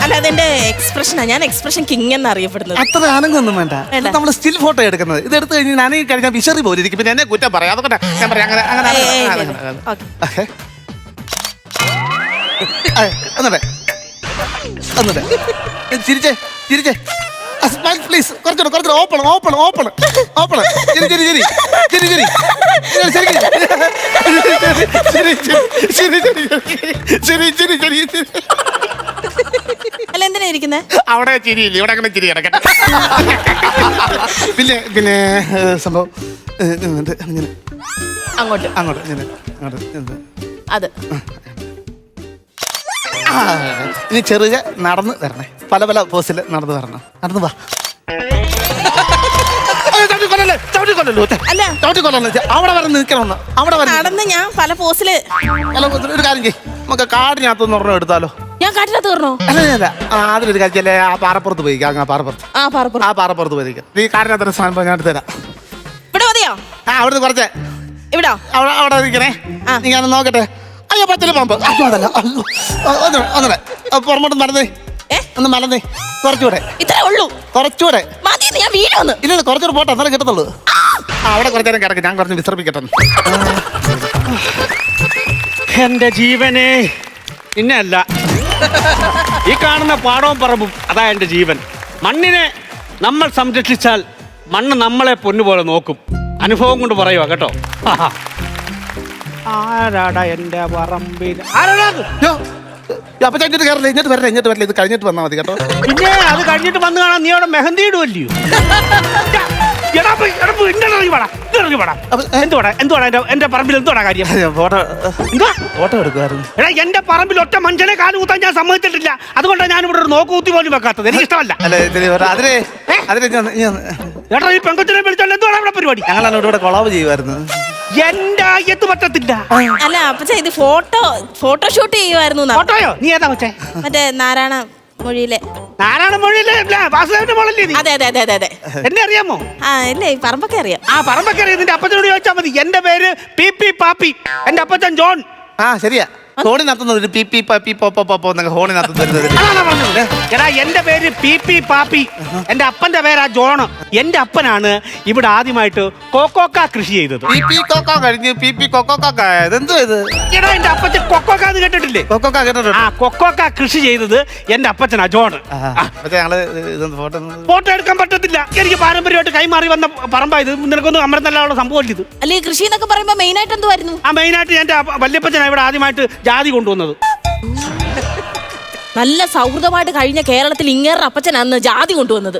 Speaker 5: അല്ല, അതെന്റെ എക്സ്പ്രഷനാ. ഞാൻ എക്സ്പ്രഷൻ കിങ് എന്ന് അറിയപ്പെടുന്നത്.
Speaker 6: അത്ര ആനങ്ങൊന്നും വേണ്ട. നമ്മൾ സ്റ്റിൽ ഫോട്ടോ എടുക്കുന്നത്. ഇത് എടുത്തു കഴിഞ്ഞാൽ ഞാൻ കഴിഞ്ഞാൽ വിഷറി പോലെ ഇരിക്കും. പിന്നെ എന്നെ കുറ്റം പറയാം. അതുകൊണ്ട് ഞാൻ പറയാം അങ്ങനെ. ഒന്നൂടെ ഒന്നൂടെ ചിരിച്ചേ ചിരിച്ചേ സ്മൈൽ പ്ലീസ് കുറച്ചുകൂടെ ഓപ്പൺ ഓപ്പൺ ഓപ്പൺ ഓപ്പൺ ചിരി ചിരി ചിരി ചിരി ചിരി ശരി ശരി ശരി ശരി
Speaker 5: അല്ല എന്തിനാ ഇരിക്കുന്നേ?
Speaker 6: അവിടെ ചിരിയില്ല, ഇവിടെ അങ്ങനെ ചിരി കിടക്കട്ടെ. പിന്നെ സംഭവം ഇങ്ങനെ
Speaker 5: അങ്ങോട്ട്
Speaker 6: അങ്ങോട്ട് ഇങ്ങനെ അങ്ങോട്ട്
Speaker 5: അത്
Speaker 6: ഇനി ചെറുകെ നടന്ന് വരണേ, പല പല പോസിൽ നടന്ന് വരണം. നടന്നു വാ.
Speaker 5: അല്ല
Speaker 6: അവിടെ വരെ നിൽക്കണം, അവിടെ വരെ
Speaker 5: നടന്ന് ഞാൻ പല പോസില്.
Speaker 6: ഒരു കാര്യം ചെയ്യ്, നമുക്ക് കാടിനകത്തൊന്ന് ഒരെണ്ണം എടുത്താലോ?
Speaker 5: ഞാൻ കാട്ടിനകത്ത് കയറണോ?
Speaker 6: അല്ല അതിലൊരു കാര്യം ചെയ്യല്ലേ, ആ പാറപ്പുറത്ത് പോയി ആ പാറപ്പുറത്ത് ആ പാറപ്പുറത്ത് പോയി നീ കാടിനകത്തൊരു സാധനം ഞാൻ എടുത്ത് തരാം.
Speaker 5: ഇവിടെ മതിയോ?
Speaker 6: അവിടുന്ന് കുറച്ച്
Speaker 5: ഇവിടോ?
Speaker 6: അവിടെ നിൽക്കണേ, നീ ഞാൻ നോക്കട്ടെ. അയ്യോ പത്തില് പാമ്പ് അതല്ല, ഒന്നേ പുറമോട്ട് മലന്നേ, ഒന്ന് മലന്നേ, കുറച്ചുകൂടെ.
Speaker 5: ഇത്രേ ഉള്ളൂ,
Speaker 6: കുറച്ചുകൂടെ
Speaker 5: മതി. ഞാൻ വീണോന്ന്.
Speaker 6: ഇല്ല കുറച്ചുകൂടെ പോട്ടെ, എന്നാലും കിട്ടത്തുള്ളൂ. അവിടെ കുറച്ചു നേരം കിടക്കും, ഞാൻ കുറച്ച് വിശ്രമിക്കട്ടെ.
Speaker 10: എന്റെ ജീവനെ, പിന്നെയല്ല ഈ കാണുന്ന പാടവും പറമ്പും അതാ എൻ്റെ ജീവൻ. മണ്ണിനെ നമ്മൾ സംരക്ഷിച്ചാൽ മണ്ണ് നമ്മളെ പൊന്നുപോലെ നോക്കും. അനുഭവം കൊണ്ട് പറയുക കേട്ടോ. ആരാടാ എൻ്റെ പറമ്പിൽ?
Speaker 6: അപ്പൊ ഇങ്ങോട്ട് കയറില്ല, ഇങ്ങോട്ട് വരില്ല, ഇത് കഴിഞ്ഞിട്ട് വന്നാൽ മതി കേട്ടോ.
Speaker 10: പിന്നെ അത് കഴിഞ്ഞിട്ട് വന്ന് കാണാൻ നീ അവിടെ മെഹന്തി ഇടുവല്ലയോ? എന്തുവാടാ എന്റെ പറമ്പിൽ എന്തുവാടാ കാര്യം?
Speaker 6: ഫോട്ടോ എടുക്കുമായിരുന്നു.
Speaker 10: എടാ എന്റെ പറമ്പിൽ ഒറ്റ മനുഷ്യനെ കാല് കൂത്താൻ ഞാൻ സമ്മതിച്ചിട്ടില്ല. അതുകൊണ്ടാണ് ഞാൻ ഇവിടെ ഒരു നോക്കുകുത്തി പോലും വെക്കാത്തത്. എനിക്ക് ഇഷ്ടമല്ല. ഏട്ടാ ഈ പെങ്കൊച്ചിനെ വിളിച്ചാൽ എന്തുവാണ് ഇവിടെ പരിപാടി?
Speaker 6: ഞങ്ങളാണ് ഇവിടെ കൊളാവ് ചെയ്യുമായിരുന്നു.
Speaker 10: എന്റെ ആയത്ത് പറ്റത്തില്ല.
Speaker 5: അല്ല അപ്പച്ച ഇത് ഫോട്ടോഷൂട്ട് ചെയ്യുമായിരുന്നു.
Speaker 10: ഫോട്ടോയോ? നീ ഏതാ വെച്ചേ?
Speaker 5: മറ്റേ നാരായണ മൊഴിയിലെ
Speaker 10: വാസുദേവന്റെ മോളല്ലേ നീ?
Speaker 5: അതെ അതെ അതെ അതെ അതെ.
Speaker 10: എന്നെ അറിയാമോ?
Speaker 5: ആ ഇല്ല, ഈ പറമ്പൊക്കെ അറിയാം.
Speaker 10: ആ പറമ്പൊക്കെ അറിയാം. നിന്റെ അപ്പച്ചനോട് ചോദിച്ചാൽ മതി. എന്റെ പേര് പി പാപ്പി, എന്റെ അപ്പച്ചൻ ജോൺ.
Speaker 6: ശരിയാ, ഹോണിനകത്തുന്നത് പി പി പി പോപ്പോ ഹോണിനകത്തുന്നത്.
Speaker 10: എടാ എന്റെ പേര് പി പാപ്പി, എന്റെ അപ്പന്റെ പേരാ ജോൺ. എന്റെ അപ്പനാണ് ഇവിടെ ആദ്യമായിട്ട് കൊക്കോക്ക കൃഷി ചെയ്തത്. എടാ എന്റെ അപ്പച്ചൻ കൊക്കോക്ക എന്ന് കേട്ടിട്ടില്ലേ? ആ കൊക്കോക്ക കൃഷി ചെയ്തത് എന്റെ അപ്പച്ചനാ ജോൺ. ഫോട്ടോ എടുക്കാൻ പറ്റത്തില്ല, എനിക്ക് പാരമ്പര്യമായിട്ട് കൈമാറി വന്ന പറമ്പാ ഇത്. നിനക്കൊന്നും അമൃതനല്ലുള്ള സംഭവം ഇത്.
Speaker 5: അല്ലെ കൃഷി എന്നൊക്കെ പറയുമ്പോ മെയിൻ ആയിട്ട് എന്തുവായിരുന്നു?
Speaker 10: ആ മെയിനായിട്ട് എന്റെ വല്യപ്പച്ചനാ ഇവിടെ ആദ്യമായിട്ട് ജാതി കൊണ്ടുവന്നത്.
Speaker 5: നല്ല സൗഹൃദമായിട്ട് കഴിഞ്ഞ കേരളത്തിൽ ഇങ്ങേറെ അപ്പച്ചൻ അന്ന് ജാതി കൊണ്ടുവന്നത്.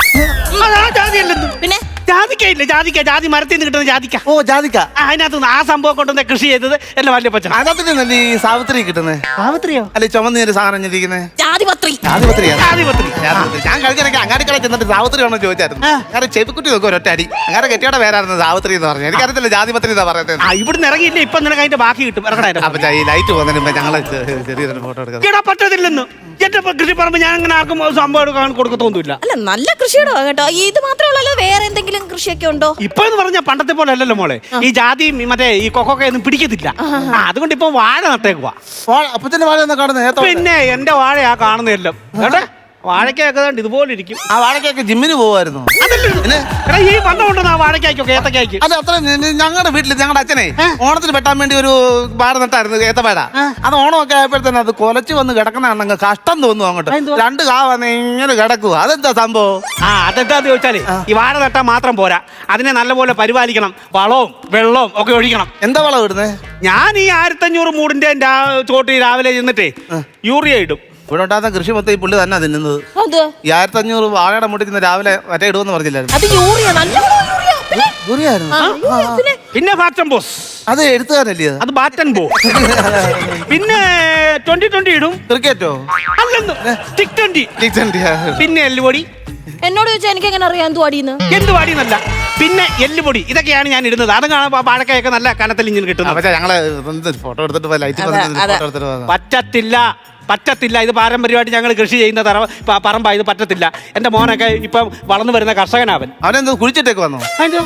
Speaker 10: ജാതിയല്ലെന്ന്
Speaker 5: പിന്നെ
Speaker 10: ജാതിക്കയില്ലേ? ജാതി മരത്തിൽ നിന്ന് കിട്ടുന്ന ജാതിക്ക.
Speaker 6: ഓ ജാതിക്ക.
Speaker 10: അതിനകത്ത് ആ സംഭവം കൊണ്ടുവന്ന കൃഷി ചെയ്തത് എന്റെ വല്യപ്പച്ചൻ.
Speaker 6: അതിനകത്ത് ഈ സാവിത്രി കിട്ടുന്നത്.
Speaker 10: സാവിത്രിയോ?
Speaker 6: അല്ലെ ചുമന്നൊരു സാധനം ഇരിക്കുന്നത്
Speaker 5: ജാതിപത്രി.
Speaker 6: ഞാൻ കഴിഞ്ഞ അങ്ങാടിക്കട ചെന്നിട്ട് സാവിത്രി ആണോ ചോദിച്ചായിരുന്നു. അങ്ങനെ ചെവിക്കുട്ടി നോക്കും ഒരൊറ്റ അടി. അങ്ങനെ കെട്ടിയുടെ പേരായിരുന്നു സാവിത്രി എന്ന് പറഞ്ഞു. എനിക്കറിയത്തില്ല ജാതിപത്രി എന്നാ പറയുന്നത്.
Speaker 10: ഇവിടുന്ന് ഇറങ്ങിയില്ലേ ഇപ്പൊ നിനക്ക് അതിന്റെ ബാക്കി കിട്ടും.
Speaker 6: അപ്പൊ ഈ ലൈറ്റ് പോകുന്നതിന് മുമ്പ് ഞങ്ങള് ചെറിയൊരു ഫോട്ടോ എടുക്കാം.
Speaker 10: പറ്റത്തില്ലെന്ന് എന്റെ കൃഷി പറയുമ്പോ ഞാൻ അങ്ങനെ ആർക്കും സംഭവം എടുക്കാൻ കൊടുക്കത്തൊന്നുമില്ല.
Speaker 5: അല്ല നല്ല കൃഷിയോടോ കേട്ടോ. ഇത് മാത്രമല്ലല്ലോ, വേറെ എന്തെങ്കിലും കൃഷിയൊക്കെ ഉണ്ടോ?
Speaker 10: ഇപ്പൊ എന്ന് പറഞ്ഞാൽ പണ്ടത്തെ പോലെ അല്ലല്ലോ മോളെ. ഈ ജാതി മറ്റേ ഈ കൊക്കൊക്കെ ഒന്നും പിടിക്കത്തില്ല. അതുകൊണ്ട് ഇപ്പൊ വാഴ നട്ടേക്കുവാ.
Speaker 6: അപ്പച്ചന്റെ വാഴ കാണുന്നത്.
Speaker 10: പിന്നെ എന്റെ വാഴയാ കാണുന്നതെല്ലാം കേട്ടെ. വാഴക്കൊക്കെ ഇതുപോലെ ഇരിക്കും.
Speaker 6: ആ വാഴക്കൊക്കെ ജിമ്മിന് പോവായിരുന്നു.
Speaker 10: ഈ വണ്ണമുണ്ടെന്ന് ആ വാഴക്കായ്ക്കൊക്കെ ഏത്തക്കായ്ക്ക്.
Speaker 6: അതെ അത്ര ഞങ്ങളുടെ വീട്ടിൽ ഞങ്ങളുടെ അച്ഛനെ ഓണത്തിന് വെട്ടാൻ വേണ്ടി ഒരു വാഴ നട്ടായിരുന്നു, ഏത്തവാഴ. അത് ഓണമൊക്കെ ആയപ്പോഴത്തേന് അത് കൊലച്ച് വന്ന് കിടക്കുന്നതാണെങ്കിൽ കഷ്ടം തോന്നുന്നു. അങ്ങോട്ട് രണ്ട് കാ വന്ന് ഇങ്ങനെ കിടക്കുക. അതെന്താ സംഭവം?
Speaker 10: അതെന്താന്ന് ചോദിച്ചാലേ ഈ വാഴ നട്ടാൽ മാത്രം പോരാ, അതിനെ നല്ലപോലെ പരിപാലിക്കണം. വളവും വെള്ളവും ഒക്കെ ഒഴിക്കണം.
Speaker 6: എന്താ വളം ഇടുന്നത്?
Speaker 10: ഞാൻ ഈ 1500 മൂടിന്റെ ചോട്ടി രാവിലെ ചെന്നിട്ടേ യൂറിയ ഇടും.
Speaker 6: ഇവിടെ ഉണ്ടാകുന്ന കൃഷി മൊത്തം ഈ പുള്ളി തന്നെ തിന്നുന്നത്. ഈ 1500 വാഴയുടെ മുട്ടി തിന്ന് രാവിലെ മറ്റേ ഇടുമെന്ന് പറഞ്ഞില്ലായിരുന്നു.
Speaker 10: പിന്നെ ബാറ്റൻ ബോസ്,
Speaker 6: അത് എഴുത്തുകാരല്ലേ?
Speaker 10: അത് ബാറ്റൻ ബോ. പിന്നെ 2020 ഇടും.
Speaker 6: ക്രിക്കറ്റോ?
Speaker 10: അല്ലെന്ന് T20. പിന്നെ എല്ലുപൊടി.
Speaker 5: എന്നോട് ചോദിച്ചാൽ എനിക്ക് എങ്ങനെ അറിയാം എന്ത് വാടിയെന്ന്?
Speaker 10: എന്ത് വാടിയെന്നല്ല, പിന്നെ എല്ലുപൊടി. ഇതൊക്കെയാണ് ഞാൻ ഇടുന്നത്. അത് കാണാൻ വാഴക്കയൊക്കെ നല്ല കനത്തിൽ ഇങ്ങനെ കിട്ടുന്നത്.
Speaker 6: ഞങ്ങള് ഫോട്ടോ എടുത്തിട്ട് ലൈറ്റ്
Speaker 10: പറ്റത്തില്ല. പറ്റത്തില്ല, ഇത് പാരമ്പര്യമായിട്ട് ഞങ്ങൾ കൃഷി ചെയ്യുന്ന പറമ്പാ, ഇത് പറ്റത്തില്ല. എന്റെ മോനൊക്കെ ഇപ്പം വളർന്നു വരുന്ന കർഷകനാവൻ.
Speaker 6: അവനെന്തോ കുഴിച്ചിട്ടേക്ക് വന്നു,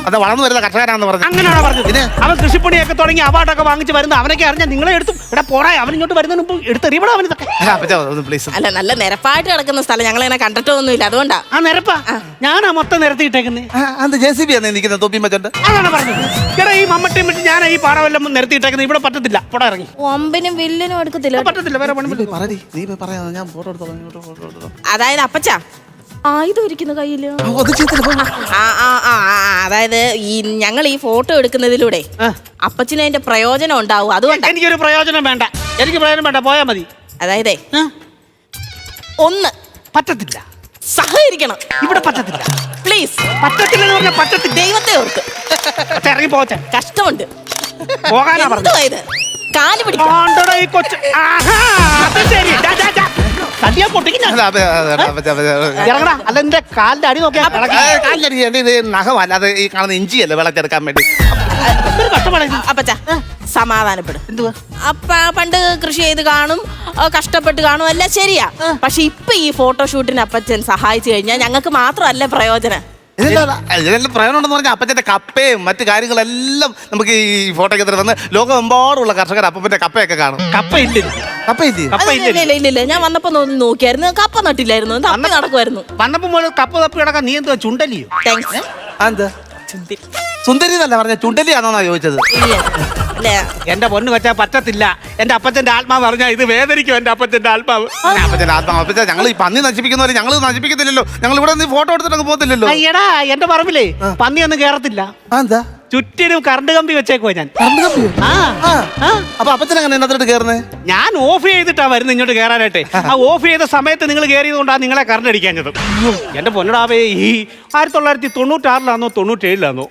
Speaker 6: അത് വളർന്നു വരുന്ന കർഷകനാന്ന് പറഞ്ഞു.
Speaker 10: അങ്ങനെയാണോ പറഞ്ഞത്? അവൻ കൃഷിപ്പണിയൊക്കെ തുടങ്ങി അവാർഡൊക്കെ വാങ്ങിച്ച് വരുന്ന അവനൊക്കെ അറിഞ്ഞാൽ നിങ്ങളെ എടുത്തു ഇവിടെ പോടാ, അവൻ ഇങ്ങോട്ട് വരുന്നതിന് മുമ്പ് എടുത്തെറിയപ്പെടാ അവനൊക്കെ.
Speaker 5: അല്ല, നല്ല നിരപ്പായിട്ട് കിടക്കുന്ന സ്ഥലം ഞങ്ങൾ ഇങ്ങനെ കണ്ടിട്ടൊന്നുമില്ല, അതുകൊണ്ടാ.
Speaker 10: ആ നിരപ്പാ, ഞാനാ മൊത്തം നിരത്തിയിട്ടേക്കുന്നേ.
Speaker 6: JCB ആണ് നിൽക്കുന്നത് തൊപ്പി മച്ചോണ്ട്.
Speaker 10: അതാണ് പറഞ്ഞത്. എടാ ഈ മമ്മട്ടിയും വിട്ട് ഞാൻ ഈ പാടമെല്ലാം നിരത്തിയിട്ടേക്കുന്നത്, ഇവിടെ പറ്റത്തില്ല, പോടാ ഇറങ്ങി.
Speaker 5: ഒമ്പിനും വില്ലിനും എടുക്കത്തില്ല,
Speaker 10: പറ്റത്തില്ല, വേറെ പണി.
Speaker 5: അതായത് അപ്പച്ച ആയുധം ഇരിക്കുന്ന കയ്യില്. അതായത് ഈ ഞങ്ങൾ ഈ ഫോട്ടോ എടുക്കുന്നതിലൂടെ അപ്പച്ചന് അതിന്റെ പ്രയോജനം ഉണ്ടാവും, അതുകൊണ്ട്.
Speaker 10: എനിക്കൊരു പ്രയോജനം വേണ്ട, എനിക്ക് പ്രയോജനം വേണ്ട, പോയാ മതി.
Speaker 5: അതായത് ഒന്ന്
Speaker 10: പറ്റത്തില്ല,
Speaker 5: സഹകരിക്കണം.
Speaker 10: ഇവിടെ പറ്റത്തില്ല,
Speaker 5: പ്ലീസ്.
Speaker 10: പറ്റത്തില്ല എന്ന് പറഞ്ഞാൽ പറ്റത്തില്ല.
Speaker 5: ദൈവത്തെ ഓർത്ത്
Speaker 10: ഇറങ്ങി പോച്ച,
Speaker 5: കഷ്ടമുണ്ട്.
Speaker 10: പോകാനാ പറഞ്ഞത്.
Speaker 5: കാല് പിടിക്കണം.
Speaker 10: അല്ല എന്റെ കാലിന്റെ അടി നോക്കിയാ
Speaker 6: നഖമല്ല, അത് ഈ കാണുന്ന ഇഞ്ചിയല്ലേ വിളച്ചെടുക്കാൻ വേണ്ടി.
Speaker 5: അപ്പച്ച സമാധാനപ്പെടും. എന്തുവാ പണ്ട് കൃഷി ചെയ്ത് കാണും, കഷ്ടപ്പെട്ട് കാണും, എല്ലാം ശരിയാ. പക്ഷെ ഇപ്പൊ ഈ ഫോട്ടോഷൂട്ടിന് അപ്പച്ചൻ സഹായിച്ചു കഴിഞ്ഞാൽ ഞങ്ങൾക്ക് മാത്രമല്ല പ്രയോജനം.
Speaker 6: ഇതിനെല്ലാം പ്രയോജനം ഉണ്ടെന്ന് പറഞ്ഞാൽ അപ്പച്ചന്റെ കപ്പയും മറ്റു കാര്യങ്ങളെല്ലാം നമുക്ക് ഈ ഫോട്ടോയ്ക്ക് വന്ന് ലോകമെമ്പാടുള്ള കർഷകർ അപ്പന്റെ കപ്പയൊക്കെ കാണും.
Speaker 5: ഇല്ല, ഞാൻ വന്നപ്പോ നോക്കിയായിരുന്നു, കപ്പ നട്ടില്ലായിരുന്നു, തപ്പി നടക്കുമായിരുന്നു.
Speaker 10: വന്നപ്പോ കപ്പ തപ്പി കിടക്കാൻ നീ എന്തോ ചുണ്ടലിയോ?
Speaker 6: എന്താ സുന്ദരി എന്നല്ല പറഞ്ഞ ചുണ്ടലിയാണോന്നാ ചോദിച്ചത്.
Speaker 10: എന്റെ പൊണ്ണ് വെച്ചാ പറ്റത്തില്ല. എന്റെ അപ്പച്ചന്റെ ആത്മാവ് പറഞ്ഞാൽ ഇത് വേദനിക്കും. എന്റെ അപ്പച്ചന്റെ ആത്മാവ്,
Speaker 6: അപ്പച്ചന്റെ ആത്മാവ്. അപ്പച്ച ഞങ്ങൾ ഈ പന്നി നശിപ്പിക്കുന്ന പോലെ ഞങ്ങൾ നശിപ്പിക്കത്തില്ലല്ലോ. ഞങ്ങൾ ഇവിടെ നിന്ന് ഫോട്ടോ എടുത്തിട്ടങ്ങ് പോകത്തില്ലല്ലോ.
Speaker 10: അയ്യടാ, എന്റെ പറമ്പിലേ പന്നിയൊന്നും കേറത്തില്ല.
Speaker 6: എന്താ
Speaker 10: ചുറ്റിനും കറണ്ട് കമ്പി വെച്ചേക്കുവാ ഞാൻ.
Speaker 6: അപ്പൊ അപ്പച്ചൻ അങ്ങനെ എന്നത്തോട്ട് കയറുന്നേ?
Speaker 10: ഞാൻ ഓഫ് ചെയ്തിട്ടാ വരുന്നത് ഇങ്ങോട്ട് കയറാനായിട്ട്. ആ ഓഫ് ചെയ്ത സമയത്ത് നിങ്ങൾ കയറിയതുകൊണ്ടാണ് നിങ്ങളെ കറണ്ട് അടിക്കാഞ്ഞത്. എന്റെ പൊന്നടാവേ, ഈ 1996 97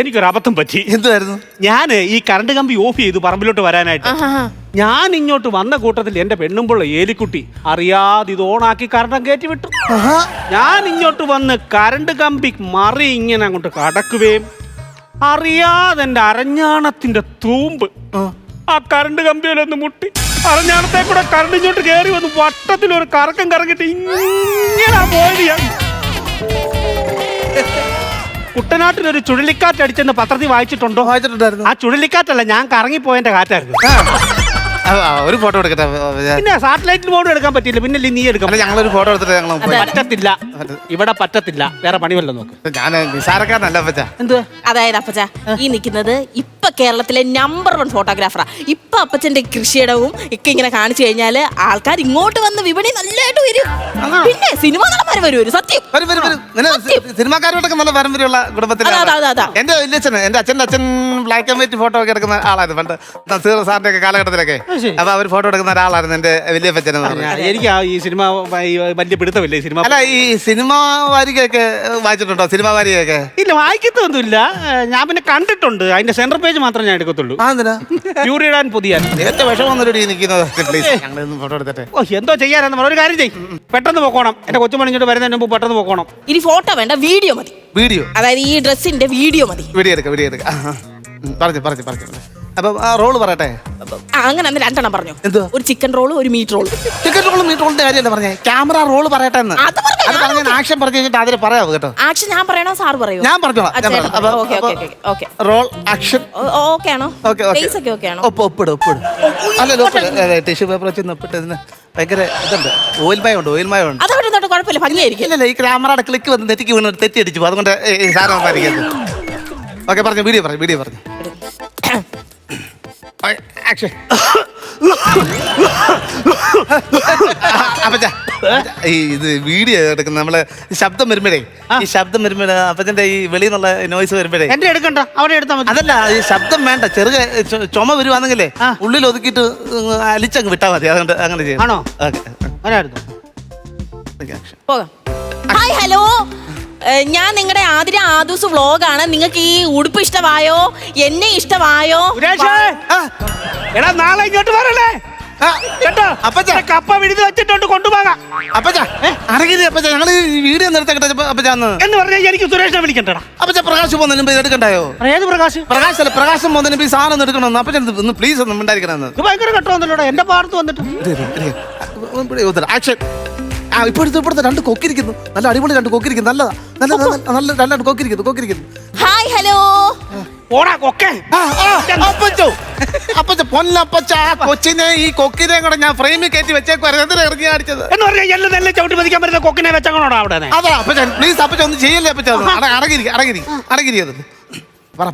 Speaker 10: എനിക്കൊരു അബദ്ധം പറ്റി.
Speaker 6: എന്തായിരുന്നു?
Speaker 10: ഞാൻ ഈ കറണ്ട് കമ്പി ഓഫ് ചെയ്തു പറമ്പിലോട്ട് വരാനായിട്ട്. ഞാൻ ഇങ്ങോട്ട് വന്ന കൂട്ടത്തിൽ എന്റെ പെണ്ണുമ്പുള്ള ഏലിക്കുട്ടി അറിയാതെ ഇത് ഓണാക്കി കറണ്ട് കയറ്റി വിട്ടു. ഞാൻ ഇങ്ങോട്ട് വന്ന് കറണ്ട് കമ്പി മറി ഇങ്ങനെ അങ്ങോട്ട് കടക്കുകയും അറിയാതെ എന്റെ അരഞ്ഞാണത്തിന്റെ തൂമ്പ് ആ കറണ്ട് കമ്പിയിലൊന്ന് മുട്ടി അരഞ്ഞാണത്തെ കൂടെ കറണ്ട് ഇങ്ങോട്ട് കയറി വന്ന് വട്ടത്തിലൊരു കറക്കം കറങ്ങിട്ട് ഇങ്ങനെ പോയത് ഞാൻ. കുട്ടനാട്ടിലൊരു ചുഴലിക്കാറ്റ് അടിച്ചെന്ന് പത്രത്തിൽ വായിച്ചിട്ടുണ്ടോ?
Speaker 6: വായിച്ചിട്ടുണ്ടായിരുന്നു.
Speaker 10: ആ ചുഴലിക്കാറ്റല്ല, ഞാൻ കറങ്ങിപ്പോയതിന്റെ കാറ്റായിരുന്നു.
Speaker 6: ഒരു ഫോട്ടോ എടുക്കട്ടെ.
Speaker 10: പിന്നെ സാറ്റലൈറ്റിൽ ഫോട്ടോ എടുക്കാൻ പറ്റില്ല, പിന്നെ നീ എടുക്കാം.
Speaker 6: ഞങ്ങളൊരു ഫോട്ടോ എടുത്തിട്ട് ഞങ്ങൾ
Speaker 10: പറ്റത്തില്ല, ഇവിടെ പറ്റത്തില്ല, വേറെ പണി വല്ലതും നോക്ക്.
Speaker 6: ഞാൻ നിസാരക്കാരനല്ല അപ്പച്ച.
Speaker 10: എന്തുവാ?
Speaker 5: അതായത് അപ്പച്ച ഈ നിൽക്കുന്നത് ഇപ്പൊ കേരളത്തിലെ നമ്പർ 1 ഫോട്ടോഗ്രാഫറാ. ഇപ്പൊ അപ്പച്ചന്റെ കൃഷിയിടവും ഒക്കെ ഇങ്ങനെ കാണിച്ചു കഴിഞ്ഞാല് ആൾക്കാർ ഇങ്ങോട്ട് വന്ന് വിപണി നല്ലതായിട്ട് വരും. പിന്നെ സിനിമ നടന്മാർ വരും, സത്യം.
Speaker 6: സിനിമാക്കാരോടൊക്കെ നല്ല പാരമ്പര്യമുള്ള കുടുംബത്തിലാണ്. എന്റെ വലിയച്ഛന്, എന്റെ അച്ഛൻ്റെ അച്ഛൻ ബ്ലാക്ക് ആൻഡ് വൈറ്റ് ഫോട്ടോ ഒക്കെ എടുക്കുന്ന ആളായിരുന്നു പണ്ട് നസീർ സാറിന്റെ ഒക്കെ കാലഘട്ടത്തിലൊക്കെ. അപ്പൊ അവർ ഫോട്ടോ എടുക്കുന്ന ഒരാളായിരുന്നു എന്റെ വലിയപ്പച്ചൻ.
Speaker 10: എനിക്ക് ഈ സിനിമ വലിയ പിടുത്തമില്ല. ഈ സിനിമ
Speaker 6: അല്ല, ഈ സിനിമാ വാരികയൊക്കെ വായിച്ചിട്ടുണ്ടോ? സിനിമാ വാരികയൊക്കെ
Speaker 10: ഇല്ല, വായിക്കത്തൊന്നുമില്ല. ഞാൻ പിന്നെ കണ്ടിട്ടുണ്ട്. അതിന്റെ സെൻട്രൽ പേജ് മാത്രമേ ഞാൻ എടുക്കത്തുള്ളൂ. യൂറിയിടാൻ പുതിയ
Speaker 6: ഏറ്റവും വിഷമൊന്നും നിൽക്കുന്നത്. ഫോട്ടോ എടുത്തിട്ട്
Speaker 10: എന്തോ ചെയ്യാനെന്ന് പറഞ്ഞ ഒരു കാര്യം ചെയ്യും, പെട്ടെന്ന് പോകണം. എന്റെ കൊച്ചുമണിഞ്ഞോട്ട് വരുന്നതിന് മുമ്പ് പെട്ടെന്ന് പോകണം.
Speaker 5: ഇനി ഫോട്ടോ വേണ്ട, വീഡിയോ മതി.
Speaker 6: വീഡിയോ?
Speaker 5: അതായത് ഈ ഡ്രസ്സിന്റെ വീഡിയോ മതി.
Speaker 6: വീഡിയോ എടുക്കാം. പറഞ്ഞു. അപ്പൊ ആ റോള് പറയട്ടെ.
Speaker 5: അങ്ങനെ 2 പറഞ്ഞു.
Speaker 6: എന്തുവാ?
Speaker 5: ഒരു ചിക്കൻ റോള്, ഒരു meat roll.
Speaker 6: Chicken roll meat റോളിന്റെ കാര്യമല്ല പറഞ്ഞേ, ക്യാമറ റോള് പറയട്ടെ എന്ന്. അത് പറഞ്ഞ ആക്ഷൻ പറഞ്ഞു കഴിഞ്ഞിട്ട് അതിൽ പറയാവൂ കേട്ടോ.
Speaker 5: ആക്ഷൻ ഞാൻ പറയണോ സാർ പറയൂ?
Speaker 6: ഞാൻ പറഞ്ഞോളാം. റോൾ ആക്ഷൻ
Speaker 5: ഓക്കെ ആണോ? ഓക്കെ ആണോ?
Speaker 6: ഒപ്പിട്. അല്ല, ടിഷ്യൂ പേപ്പർ വെച്ച് ഒപ്പിട്ട് ഇതിന് ഭയങ്കര ഇതുണ്ട്, ഓയിൽമയം ഉണ്ട്.
Speaker 5: അതോട്ട് കുഴപ്പമില്ല, ഭംഗിയായിരിക്കും.
Speaker 6: ഇല്ലല്ല, ഈ ക്യാമറയുടെ ക്ലിക്ക് വന്ന് നെറ്റിക്ക് വീണ് തെറ്റി അടിച്ചു, അതുകൊണ്ട് സാധനം സംസാരിക്കുന്നത്. ഓക്കെ, പറഞ്ഞു. വീഡിയോ പറഞ്ഞു. ആക്ഷൻ. അപ്പച്ച, ഇത് വീഡിയോ എടുക്കുന്ന നമ്മള് ശബ്ദം വരുമ്പോഴേ, ഈ ശബ്ദം വരുമ്പോഴേ അപ്പച്ചന്റെ ഈ വെളിയിൽ നിന്നുള്ള നോയ്സ് വരുമ്പോഴേ
Speaker 10: എന്റെ എടുക്കണ്ട, അവിടെ എടുത്താൽ മതി.
Speaker 6: അതല്ല, ഈ ശബ്ദം വേണ്ട, ചെറുക ചുമ വരുവാണെങ്കിലേ ഉള്ളിൽ ഒതുക്കിയിട്ട് അലിച്ചങ്ങ് വിട്ടാൽ മതി. അതുകൊണ്ട് അങ്ങനെ ചെയ്യണം.
Speaker 10: ആണോ?
Speaker 5: പോകാം. ഹായ്, ഹലോ, ഞാൻ നിങ്ങളുടെ ആദൂസ് വ്ലോഗാണ്. നിങ്ങൾക്ക് ഈ ഉടുപ്പ് ഇഷ്ടമായോ? എന്നെ ഇഷ്ടമായോ?
Speaker 10: എടാ, നാളെ ഇങ്ങോട്ട് വരല്ലേ? കേട്ടോ
Speaker 6: അപ്പച്ചാ.
Speaker 10: ഇവിടെ കപ്പ വിഴുതി വെച്ചിട്ടുണ്ട് കൊണ്ടുപോകാം
Speaker 6: അപ്പച്ച അടങ്ങിരി അപ്പച്ച ഞങ്ങൾ വീഡിയോ നിർത്തട്ടെ അപ്പച്ചാന്ന്
Speaker 10: എന്ന് പറഞ്ഞാൽ എനിക്ക് സുരേഷിനെ വിളിക്കണ്ടടാ.
Speaker 6: അപ്പച്ച പ്രകാശ് പോകുന്നതിന് മുമ്പ് എടുക്കണ്ടായോ?
Speaker 10: ഏത് പ്രകാശ്?
Speaker 6: പ്രകാശ് അല്ല പ്രകാശം പോകുന്നതിന് മുമ്പ് ഈ സാധനം ഒന്ന് എടുക്കണമെന്ന് അപ്പച്ച ഒന്ന് പ്ലീസ് ഒന്നും ഉണ്ടായിരിക്കണമെന്ന്.
Speaker 10: ഇത് ഭയങ്കര കെട്ടോന്നല്ലോടാ എന്റെ പാടത്ത് വന്നിട്ട്.
Speaker 6: ആക്ഷൻ. ഇപ്പോഴത്തെ രണ്ട് കൊക്കിരിക്കുന്നു, നല്ല അടിപൊളി രണ്ട് കൊക്കിരിക്കുന്നു, നല്ലതാ, നല്ല രണ്ട് കൊക്കിരിക്കുന്നു.
Speaker 5: ഹായ് ഹലോ
Speaker 10: ഓടാ കൊക്കെ.
Speaker 6: അപ്പച്ചോ അപ്പച്ച പൊന്നപ്പച്ച ആ കൊച്ചിനെ ഈ കൊക്കിനെ കൂടെ ഞാൻ ഫ്രെയിമിൽ കയറ്റി വെച്ചേക്കുവായിരുന്നു. എന്തിനാ ഇറങ്ങി അടിച്ചത്?
Speaker 10: എന്ന് പറഞ്ഞാൽ എല്ലാം നല്ല ചവിട്ടി പതിക്കാൻ പറ്റുന്ന കൊക്കിനെ വെച്ചങ്ങോടാ അവിടെ.
Speaker 6: അതാ അപ്പച്ച പ്ലീസ് അപ്പച്ച ഒന്നും ചെയ്യല്ലേ അപ്പച്ച. അടങ്ങിരി അത് പറ.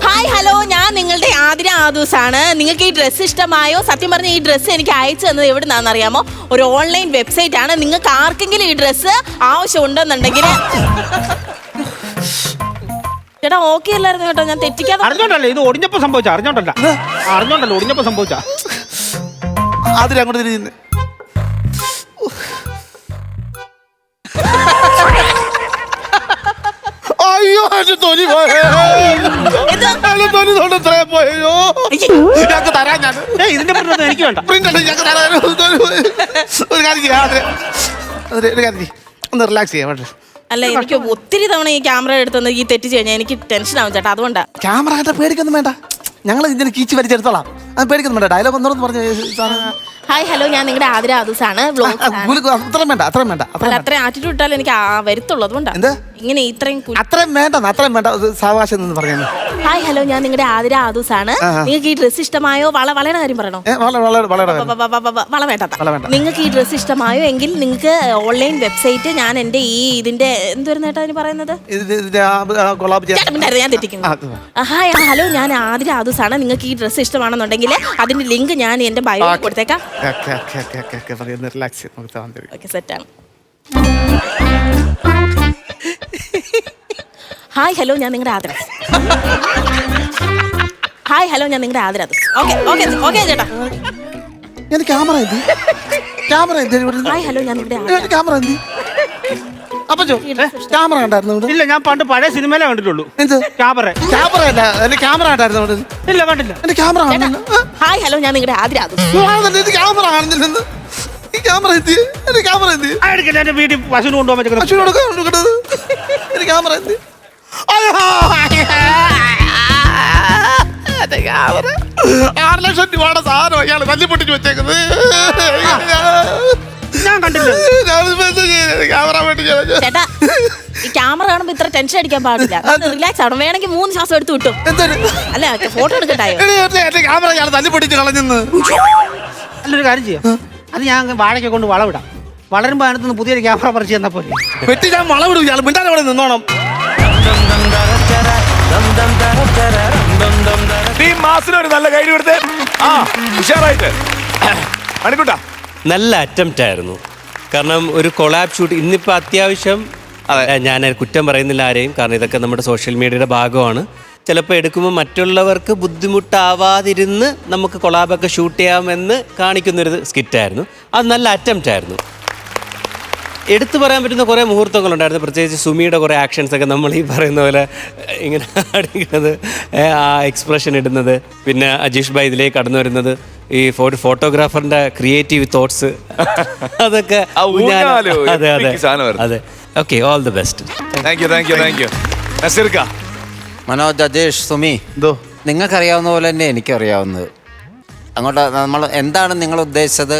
Speaker 5: ഹായ് ഹലോ ഞാൻ നിങ്ങളുടെ ആതിര ആദൂസാണ്. നിങ്ങൾക്ക് ഈ ഡ്രസ്സ് ഇഷ്ടമായോ? സത്യം പറഞ്ഞ ഈ ഡ്രസ്സ് എനിക്ക് അയച്ചു തന്നത് എവിടുന്നാന്ന് അറിയാമോ? ഒരു ഓൺലൈൻ വെബ്സൈറ്റ് ആണ്. നിങ്ങൾക്ക് ആർക്കെങ്കിലും ഈ ഡ്രസ്സ് ആവശ്യമുണ്ടെന്നുണ്ടെങ്കിൽ ചേട്ടാ ഓക്കെ അല്ലായിരുന്നു കേട്ടോ, ഞാൻ തെറ്റിക്കാതെ.
Speaker 10: അറിഞ്ഞോണ്ടല്ലേ ഇത് ഒടിഞ്ഞപ്പോ സംഭവിച്ച? അറിഞ്ഞോണ്ടല്ലോ ഒടിഞ്ഞപ്പോ സംഭവിച്ച.
Speaker 6: അതിലങ്ങോട്ട് തിരിഞ്ഞ് അയ്യോ എന്റെ തൊലി പോയോ, തൊലി തൊണ്ടത്രേ പോയോ. ഞങ്ങൾക്ക് തരാൻ ഞാൻ
Speaker 10: ഇതിന്റെ പ്രശ്നം എനിക്ക് വേണ്ട.
Speaker 6: ഞങ്ങൾക്ക് തരാൻ ഒരു കാര്യം ഒന്ന് റിലാക്സ് ചെയ്യാൻ വേണ്ട.
Speaker 5: അല്ല എനിക്ക് ഒത്തിരി തവണ ഈ ക്യാമറ എടുത്തെന്ന് ഈ തെറ്റിച്ച് കഴിഞ്ഞാൽ എനിക്ക് ടെൻഷൻ ആവും ചേട്ടാ, അതുകൊണ്ടാ.
Speaker 6: ക്യാമറ ആയിട്ട് പേടിക്കൊന്നും വേണ്ട, ഞങ്ങൾ ഇതിന് കീച്ച് വലിച്ചെടുത്തോളാം. അത് പേടിക്കൊന്നും വേണ്ട. ഡയലോഗ് ഒന്നോന്ന് പറഞ്ഞു.
Speaker 5: ഹായ് ഹലോ ഞാൻ നിങ്ങളുടെ ആതിര ആദൂസാണ്.
Speaker 6: അത്രയും വേണ്ട
Speaker 5: അത്രയും ആറ്റിറ്റ്യൂഡ് ഇട്ടാൽ എനിക്ക് വരുത്തുള്ളൂ, അതുകൊണ്ടാണ്
Speaker 6: എന്താ
Speaker 5: ഇങ്ങനെ ഇത്രയും
Speaker 6: അത്രയും വേണ്ട സാവകാശം എന്ന് പറഞ്ഞു.
Speaker 5: ഹായ് ഹലോ ഞാൻ നിങ്ങളുടെ ആതിര ആദൂസാണ്. നിങ്ങൾക്ക് ഈ ഡ്രസ്സ് ഇഷ്ടമായോ? വളയുടെ കാര്യം പറയണോ? വള വേണ്ട. നിങ്ങൾക്ക് ഈ ഡ്രസ്സ് ഇഷ്ടമായോ എങ്കിൽ നിങ്ങൾക്ക് ഓൺലൈൻ വെബ്സൈറ്റ് ഞാൻ എന്റെ ഇതിന്റെ എന്തുവരുന്ന ചേട്ടാ അതിന് പറയുന്നത്? ഞാൻ തെറ്റിക്കുന്നു. ഹായ് ഹലോ ഞാൻ ആതിര ആദൂസാണ്. നിങ്ങൾക്ക് ഈ ഡ്രസ്സ് ഇഷ്ടമാണെന്നുണ്ടെങ്കിൽ അതിന്റെ ലിങ്ക് ഞാൻ എന്റെ ബയോ കൊടുത്തേക്കാം. ഓക്കെ സെറ്റാണ്. ഹായ് ഹലോ ഞാൻ നിങ്ങളുടെ ആദര. ഹായ് ഹലോ ഞാൻ നിങ്ങളുടെ ആദര. ഓക്കെ ചേട്ടാ.
Speaker 6: ക്യാമറ
Speaker 5: ഹായ് ഹലോ ഞാൻ നിങ്ങളുടെ
Speaker 6: ക്യാമറ അപ്പച്ചോ ക്യാമറ ഉണ്ടായിരുന്നു?
Speaker 10: ഇല്ല ഞാൻ പണ്ട് പഴയ സിനിമയിലേ കണ്ടിട്ടുള്ളൂ. ക്യാമറ
Speaker 6: അല്ല ക്യാമറ ഉണ്ടായിരുന്നു?
Speaker 10: ഇല്ല കണ്ടില്ല.
Speaker 6: എന്റെ ക്യാമറ.
Speaker 5: ഹായ് ഹലോ ഞാൻ നിങ്ങളുടെ ആതിര.
Speaker 6: ക്യാമറ കാണുന്നില്ലെന്ന്. ഈ ക്യാമറ
Speaker 10: എടുക്കില്ല എന്റെ വീട്ടിൽ പശുവിന് കൊണ്ടുപോകാൻ
Speaker 6: ക്യാമറ 6 ലക്ഷം രൂപയുടെ സാധനം അയാള് തല്ലി പൊട്ടിച്ച് വെച്ചേക്കുന്നത്.
Speaker 10: ഞാൻ കണ്ടില്ല.
Speaker 6: ക്യാമറ
Speaker 5: ചേട്ടാ ഈ ക്യാമറ കാണുമ്പോ ഇത്ര ടെൻഷൻ അടിക്കാൻ പാടില്ല, റിലാക്സ് ആവണം. വേണമെങ്കിൽ 3 ശ്വാസം എടുത്ത് വിട്ടു. അല്ല ഫോട്ടോ എടുക്കട്ടായോ?
Speaker 6: ക്യാമറ അയാൾ തല്ലി പൊട്ടിച്ച് കളഞ്ഞെന്ന്.
Speaker 10: നല്ലൊരു കാര്യം ചെയ്യാം, അത് ഞാൻ വാഴയ്ക്ക് കൊണ്ട് വളവിടാം. വളരുമ്പോ അതിനകത്ത് പുതിയൊരു ക്യാമറ പറിച്ച് തന്നാ പോലെ.
Speaker 6: വെട്ടി ഞാൻ വളവിടും. ഇയാൾ മിണ്ടാതെ അവിടെ നിന്നോണം.
Speaker 2: ഒരു നല്ല കൈ കൊടുത്തേ. ഉഷാറായിട്ട് മണിക്കുട്ടാ
Speaker 8: നല്ല അറ്റംപ്റ്റ് ആയിരുന്നു. കാരണം ഒരു കൊളാബ് ഷൂട്ട് ഇന്നിപ്പോൾ അത്യാവശ്യം ഞാൻ കുറ്റം പറയുന്നില്ല ആരെയും, കാരണം ഇതൊക്കെ നമ്മുടെ സോഷ്യൽ മീഡിയയുടെ ഭാഗമാണ്. ചിലപ്പോൾ എടുക്കുമ്പോൾ മറ്റുള്ളവർക്ക് ബുദ്ധിമുട്ടാവാതിരുന്ന് നമുക്ക് കൊളാബൊക്കെ ഷൂട്ട് ചെയ്യാമെന്ന് കാണിക്കുന്നൊരു സ്കിറ്റായിരുന്നു. അത് നല്ല അറ്റംപ്റ്റ് ആയിരുന്നു. എടുത്തു പറയാൻ പറ്റുന്ന കുറേ മുഹൂർത്തങ്ങളുണ്ടായിരുന്നു. പ്രത്യേകിച്ച് സുമിയുടെ കുറേ ആക്ഷൻസൊക്കെ നമ്മൾ ഈ പറയുന്ന പോലെ ഇങ്ങനെ അടിക്കുന്നത്, ആ എക്സ്പ്രഷൻ ഇടുന്നത്, പിന്നെ അജീഷ് ഭായ് ഇതിലേക്ക് കടന്നു വരുന്നത്, ഈ ഫോട്ടോഗ്രാഫറിൻ്റെ ക്രിയേറ്റീവ് തോട്ട്സ്, അതൊക്കെ അതെ. Okay, all the best.
Speaker 2: Thank you.
Speaker 9: Manoj, Ajesh, Sumi, നിങ്ങൾക്കറിയാവുന്ന പോലെ തന്നെ എനിക്കറിയാവുന്നത്. അങ്ങോട്ട് നമ്മൾ എന്താണ് നിങ്ങൾ ഉദ്ദേശിച്ചത്,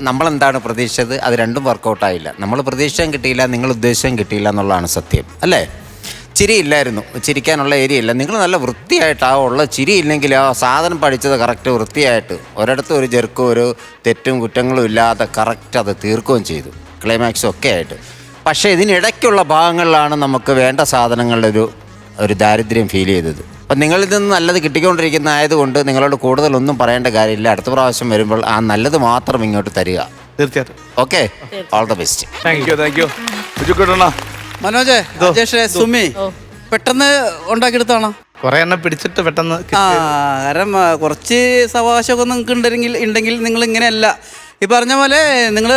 Speaker 9: നമ്മളെന്താണ് പ്രതീക്ഷിച്ചത്, അത് രണ്ടും വർക്കൗട്ടായില്ല. നമ്മൾ പ്രതീക്ഷയും കിട്ടിയില്ല, നിങ്ങൾ ഉദ്ദേശവും കിട്ടിയില്ല എന്നുള്ളതാണ് സത്യം, അല്ലേ? ചിരിയില്ലായിരുന്നു, ചിരിക്കാനുള്ള ഏരിയ ഇല്ല. നിങ്ങൾ നല്ല വൃത്തിയായിട്ട് ആ ഉള്ള ചിരിയില്ലെങ്കിൽ ആ സാധനം പഠിച്ചത് കറക്റ്റ് വൃത്തിയായിട്ട് ഒരിടത്തും ഒരു ജെർക്കും ഒരു തെറ്റും കുറ്റങ്ങളും ഇല്ലാതെ കറക്റ്റ് അത് തീർക്കുകയും ചെയ്തു, ക്ലൈമാക്സും ഒക്കെ ആയിട്ട്. പക്ഷേ ഇതിനിടയ്ക്കുള്ള ഭാഗങ്ങളിലാണ് നമുക്ക് വേണ്ട സാധനങ്ങളുടെ ഒരു ദാരിദ്ര്യം ഫീൽ ചെയ്തത്. അപ്പം നിങ്ങളിൽ നിന്ന് നല്ലത് കിട്ടിക്കൊണ്ടിരിക്കുന്ന ആയതുകൊണ്ട് നിങ്ങളോട് കൂടുതലൊന്നും പറയേണ്ട കാര്യമില്ല. അടുത്ത പ്രാവശ്യം വരുമ്പോൾ ആ നല്ലത് മാത്രം ഇങ്ങോട്ട് തരിക.
Speaker 6: തീർച്ചയായിട്ടും.
Speaker 9: Okay, all the best.
Speaker 2: Thank you.
Speaker 3: Manoj, Ajesh, Sumi പെട്ടെന്ന് ഉണ്ടാക്കിയെടുത്താണോ?
Speaker 6: കുറെ എണ്ണം പിടിച്ചിട്ട് പെട്ടെന്ന്
Speaker 3: കാരണം കുറച്ച് സവാശമൊക്കെ നിങ്ങൾക്ക് ഉണ്ടെങ്കിൽ നിങ്ങൾ ഇങ്ങനെയല്ല ഈ പറഞ്ഞ പോലെ നിങ്ങൾ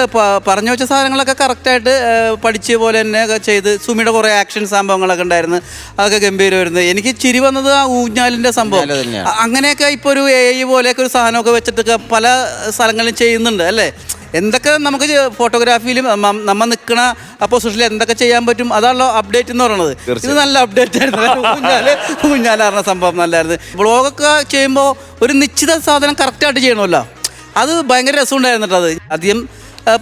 Speaker 3: പറഞ്ഞു വെച്ച സാധനങ്ങളൊക്കെ കറക്റ്റായിട്ട് പഠിച്ച പോലെ തന്നെ ഒക്കെ ചെയ്ത് സുമിയുടെ കുറേ ആക്ഷൻ സംഭവങ്ങളൊക്കെ ഉണ്ടായിരുന്നു, അതൊക്കെ ഗംഭീരമായിരുന്നു. എനിക്ക് ചിരി വന്നത് ആ ഊഞ്ഞാലിൻ്റെ സംഭവം. അങ്ങനെയൊക്കെ ഇപ്പോൾ ഒരു AI പോലെയൊക്കെ ഒരു സാധനമൊക്കെ വെച്ചിട്ടൊക്കെ പല സ്ഥലങ്ങളിലും ചെയ്യുന്നുണ്ട് അല്ലേ. എന്തൊക്കെ നമുക്ക് ഫോട്ടോഗ്രാഫിയിലും നമ്മൾ നിൽക്കണ പൊസിഷനിൽ എന്തൊക്കെ ചെയ്യാൻ പറ്റും, അതാണല്ലോ അപ്ഡേറ്റ് എന്ന് പറയുന്നത്. ഇത് നല്ല അപ്ഡേറ്റ് ആയിരുന്നു. ഊഞ്ഞാലാറുന്ന സംഭവം നല്ലായിരുന്നു. വ്ളോഗൊക്കെ ചെയ്യുമ്പോൾ ഒരു നിശ്ചിത സാധനം കറക്റ്റായിട്ട് ചെയ്യണമല്ലോ, അത് ഭയങ്കര രസമുണ്ടായിരുന്നു കേട്ടോ. അത് അധികം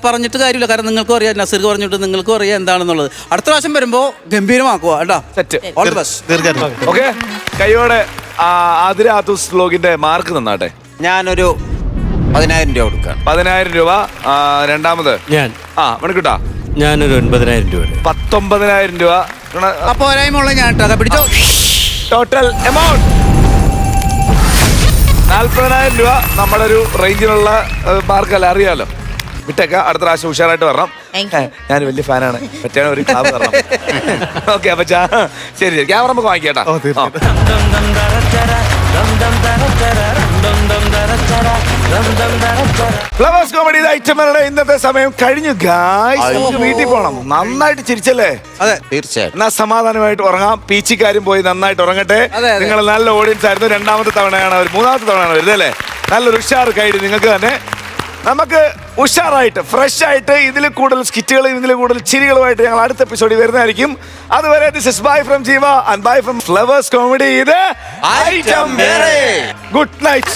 Speaker 3: പറഞ്ഞിട്ട് കാര്യമില്ല, കാരണം നിങ്ങൾക്കും അറിയാം, നസീർക്ക് പറഞ്ഞിട്ട് നിങ്ങൾക്കും അറിയാം എന്താണെന്നുള്ളത്. അടുത്ത പ്രാവശ്യം വരുമ്പോൾ ഗംഭീരമാക്കുക കേട്ടോ. All the best.
Speaker 7: തീർച്ചയായിട്ടും.
Speaker 2: ഓക്കെ, കൈയോടെ ആതിര ആത്തൂസ് വ്ലോഗിന്റെ മാർക്ക് നന്നാട്ടെ.
Speaker 9: ഞാനൊരു 10,000 രൂപ കൊടുക്കാം.
Speaker 2: 10,000 രൂപ. രണ്ടാമത്
Speaker 8: ഞാൻ
Speaker 2: മണിക്കൂട്ടാ,
Speaker 8: ഞാനൊരു 9,000 രൂപ.
Speaker 2: 19,000 രൂപ.
Speaker 3: അപ്പോൾ ഒരായ്മുള്ള ഞാൻ കേട്ടോ പിടിച്ചോ.
Speaker 2: ടോട്ടൽ എമൗണ്ട് 40,000 രൂപ. നമ്മുടെ ഒരു റേഞ്ചിലുള്ള മാർക്കല്ല, അറിയാലോ. വിട്ടേക്ക, അടുത്ത പ്രാവശ്യം ഉഷാറായിട്ട് വരണം. ഞാൻ വലിയ ഫാനാണ്, പറ്റാൻ ഒരു ക്ലാബ് തരണം. ഓക്കെ, അപ്പൊ ശരി ശരി, ക്യാമറ നമുക്ക് വാങ്ങിക്കേട്ടാ. ഫ്ലവേഴ്സ് കോമഡി ഐറ്റങ്ങളുടെ ഇന്നത്തെ സമയം കഴിഞ്ഞു. വീട്ടിൽ പോണം. നന്നായിട്ട് ചിരിച്ചല്ലേ?
Speaker 3: അതെ,
Speaker 9: തീർച്ചയായും.
Speaker 2: എന്നാ സമാധാനമായിട്ട് ഉറങ്ങാം. പീച്ചിക്കാരും പോയി നന്നായിട്ട് ഉറങ്ങട്ടെ. നിങ്ങൾ നല്ല ഓഡിയൻസ് ആയിരുന്നു. രണ്ടാമത്തെ തവണയാണ് അവർ, മൂന്നാമത്തെ തവണയാണ് വരുന്നല്ലേ. നല്ലൊരു ഉഷാർ കൈഡി നിങ്ങൾക്ക് തന്നെ. നമുക്ക് ഉഷാറായിട്ട് ഫ്രഷ് ആയിട്ട് ഇതിൽ കൂടുതൽ സ്കിറ്റുകളും ഇതിൽ കൂടുതൽ ചിരികളുമായിട്ട് ഞങ്ങൾ അടുത്ത എപ്പിസോഡിൽ വരുന്നതായിരിക്കും. അതുവരെ ദിസ് ഇസ് ബൈ ഫ്രം ജീവ and bye from flowers comedy. ഇത് ഐറ്റം. Good night.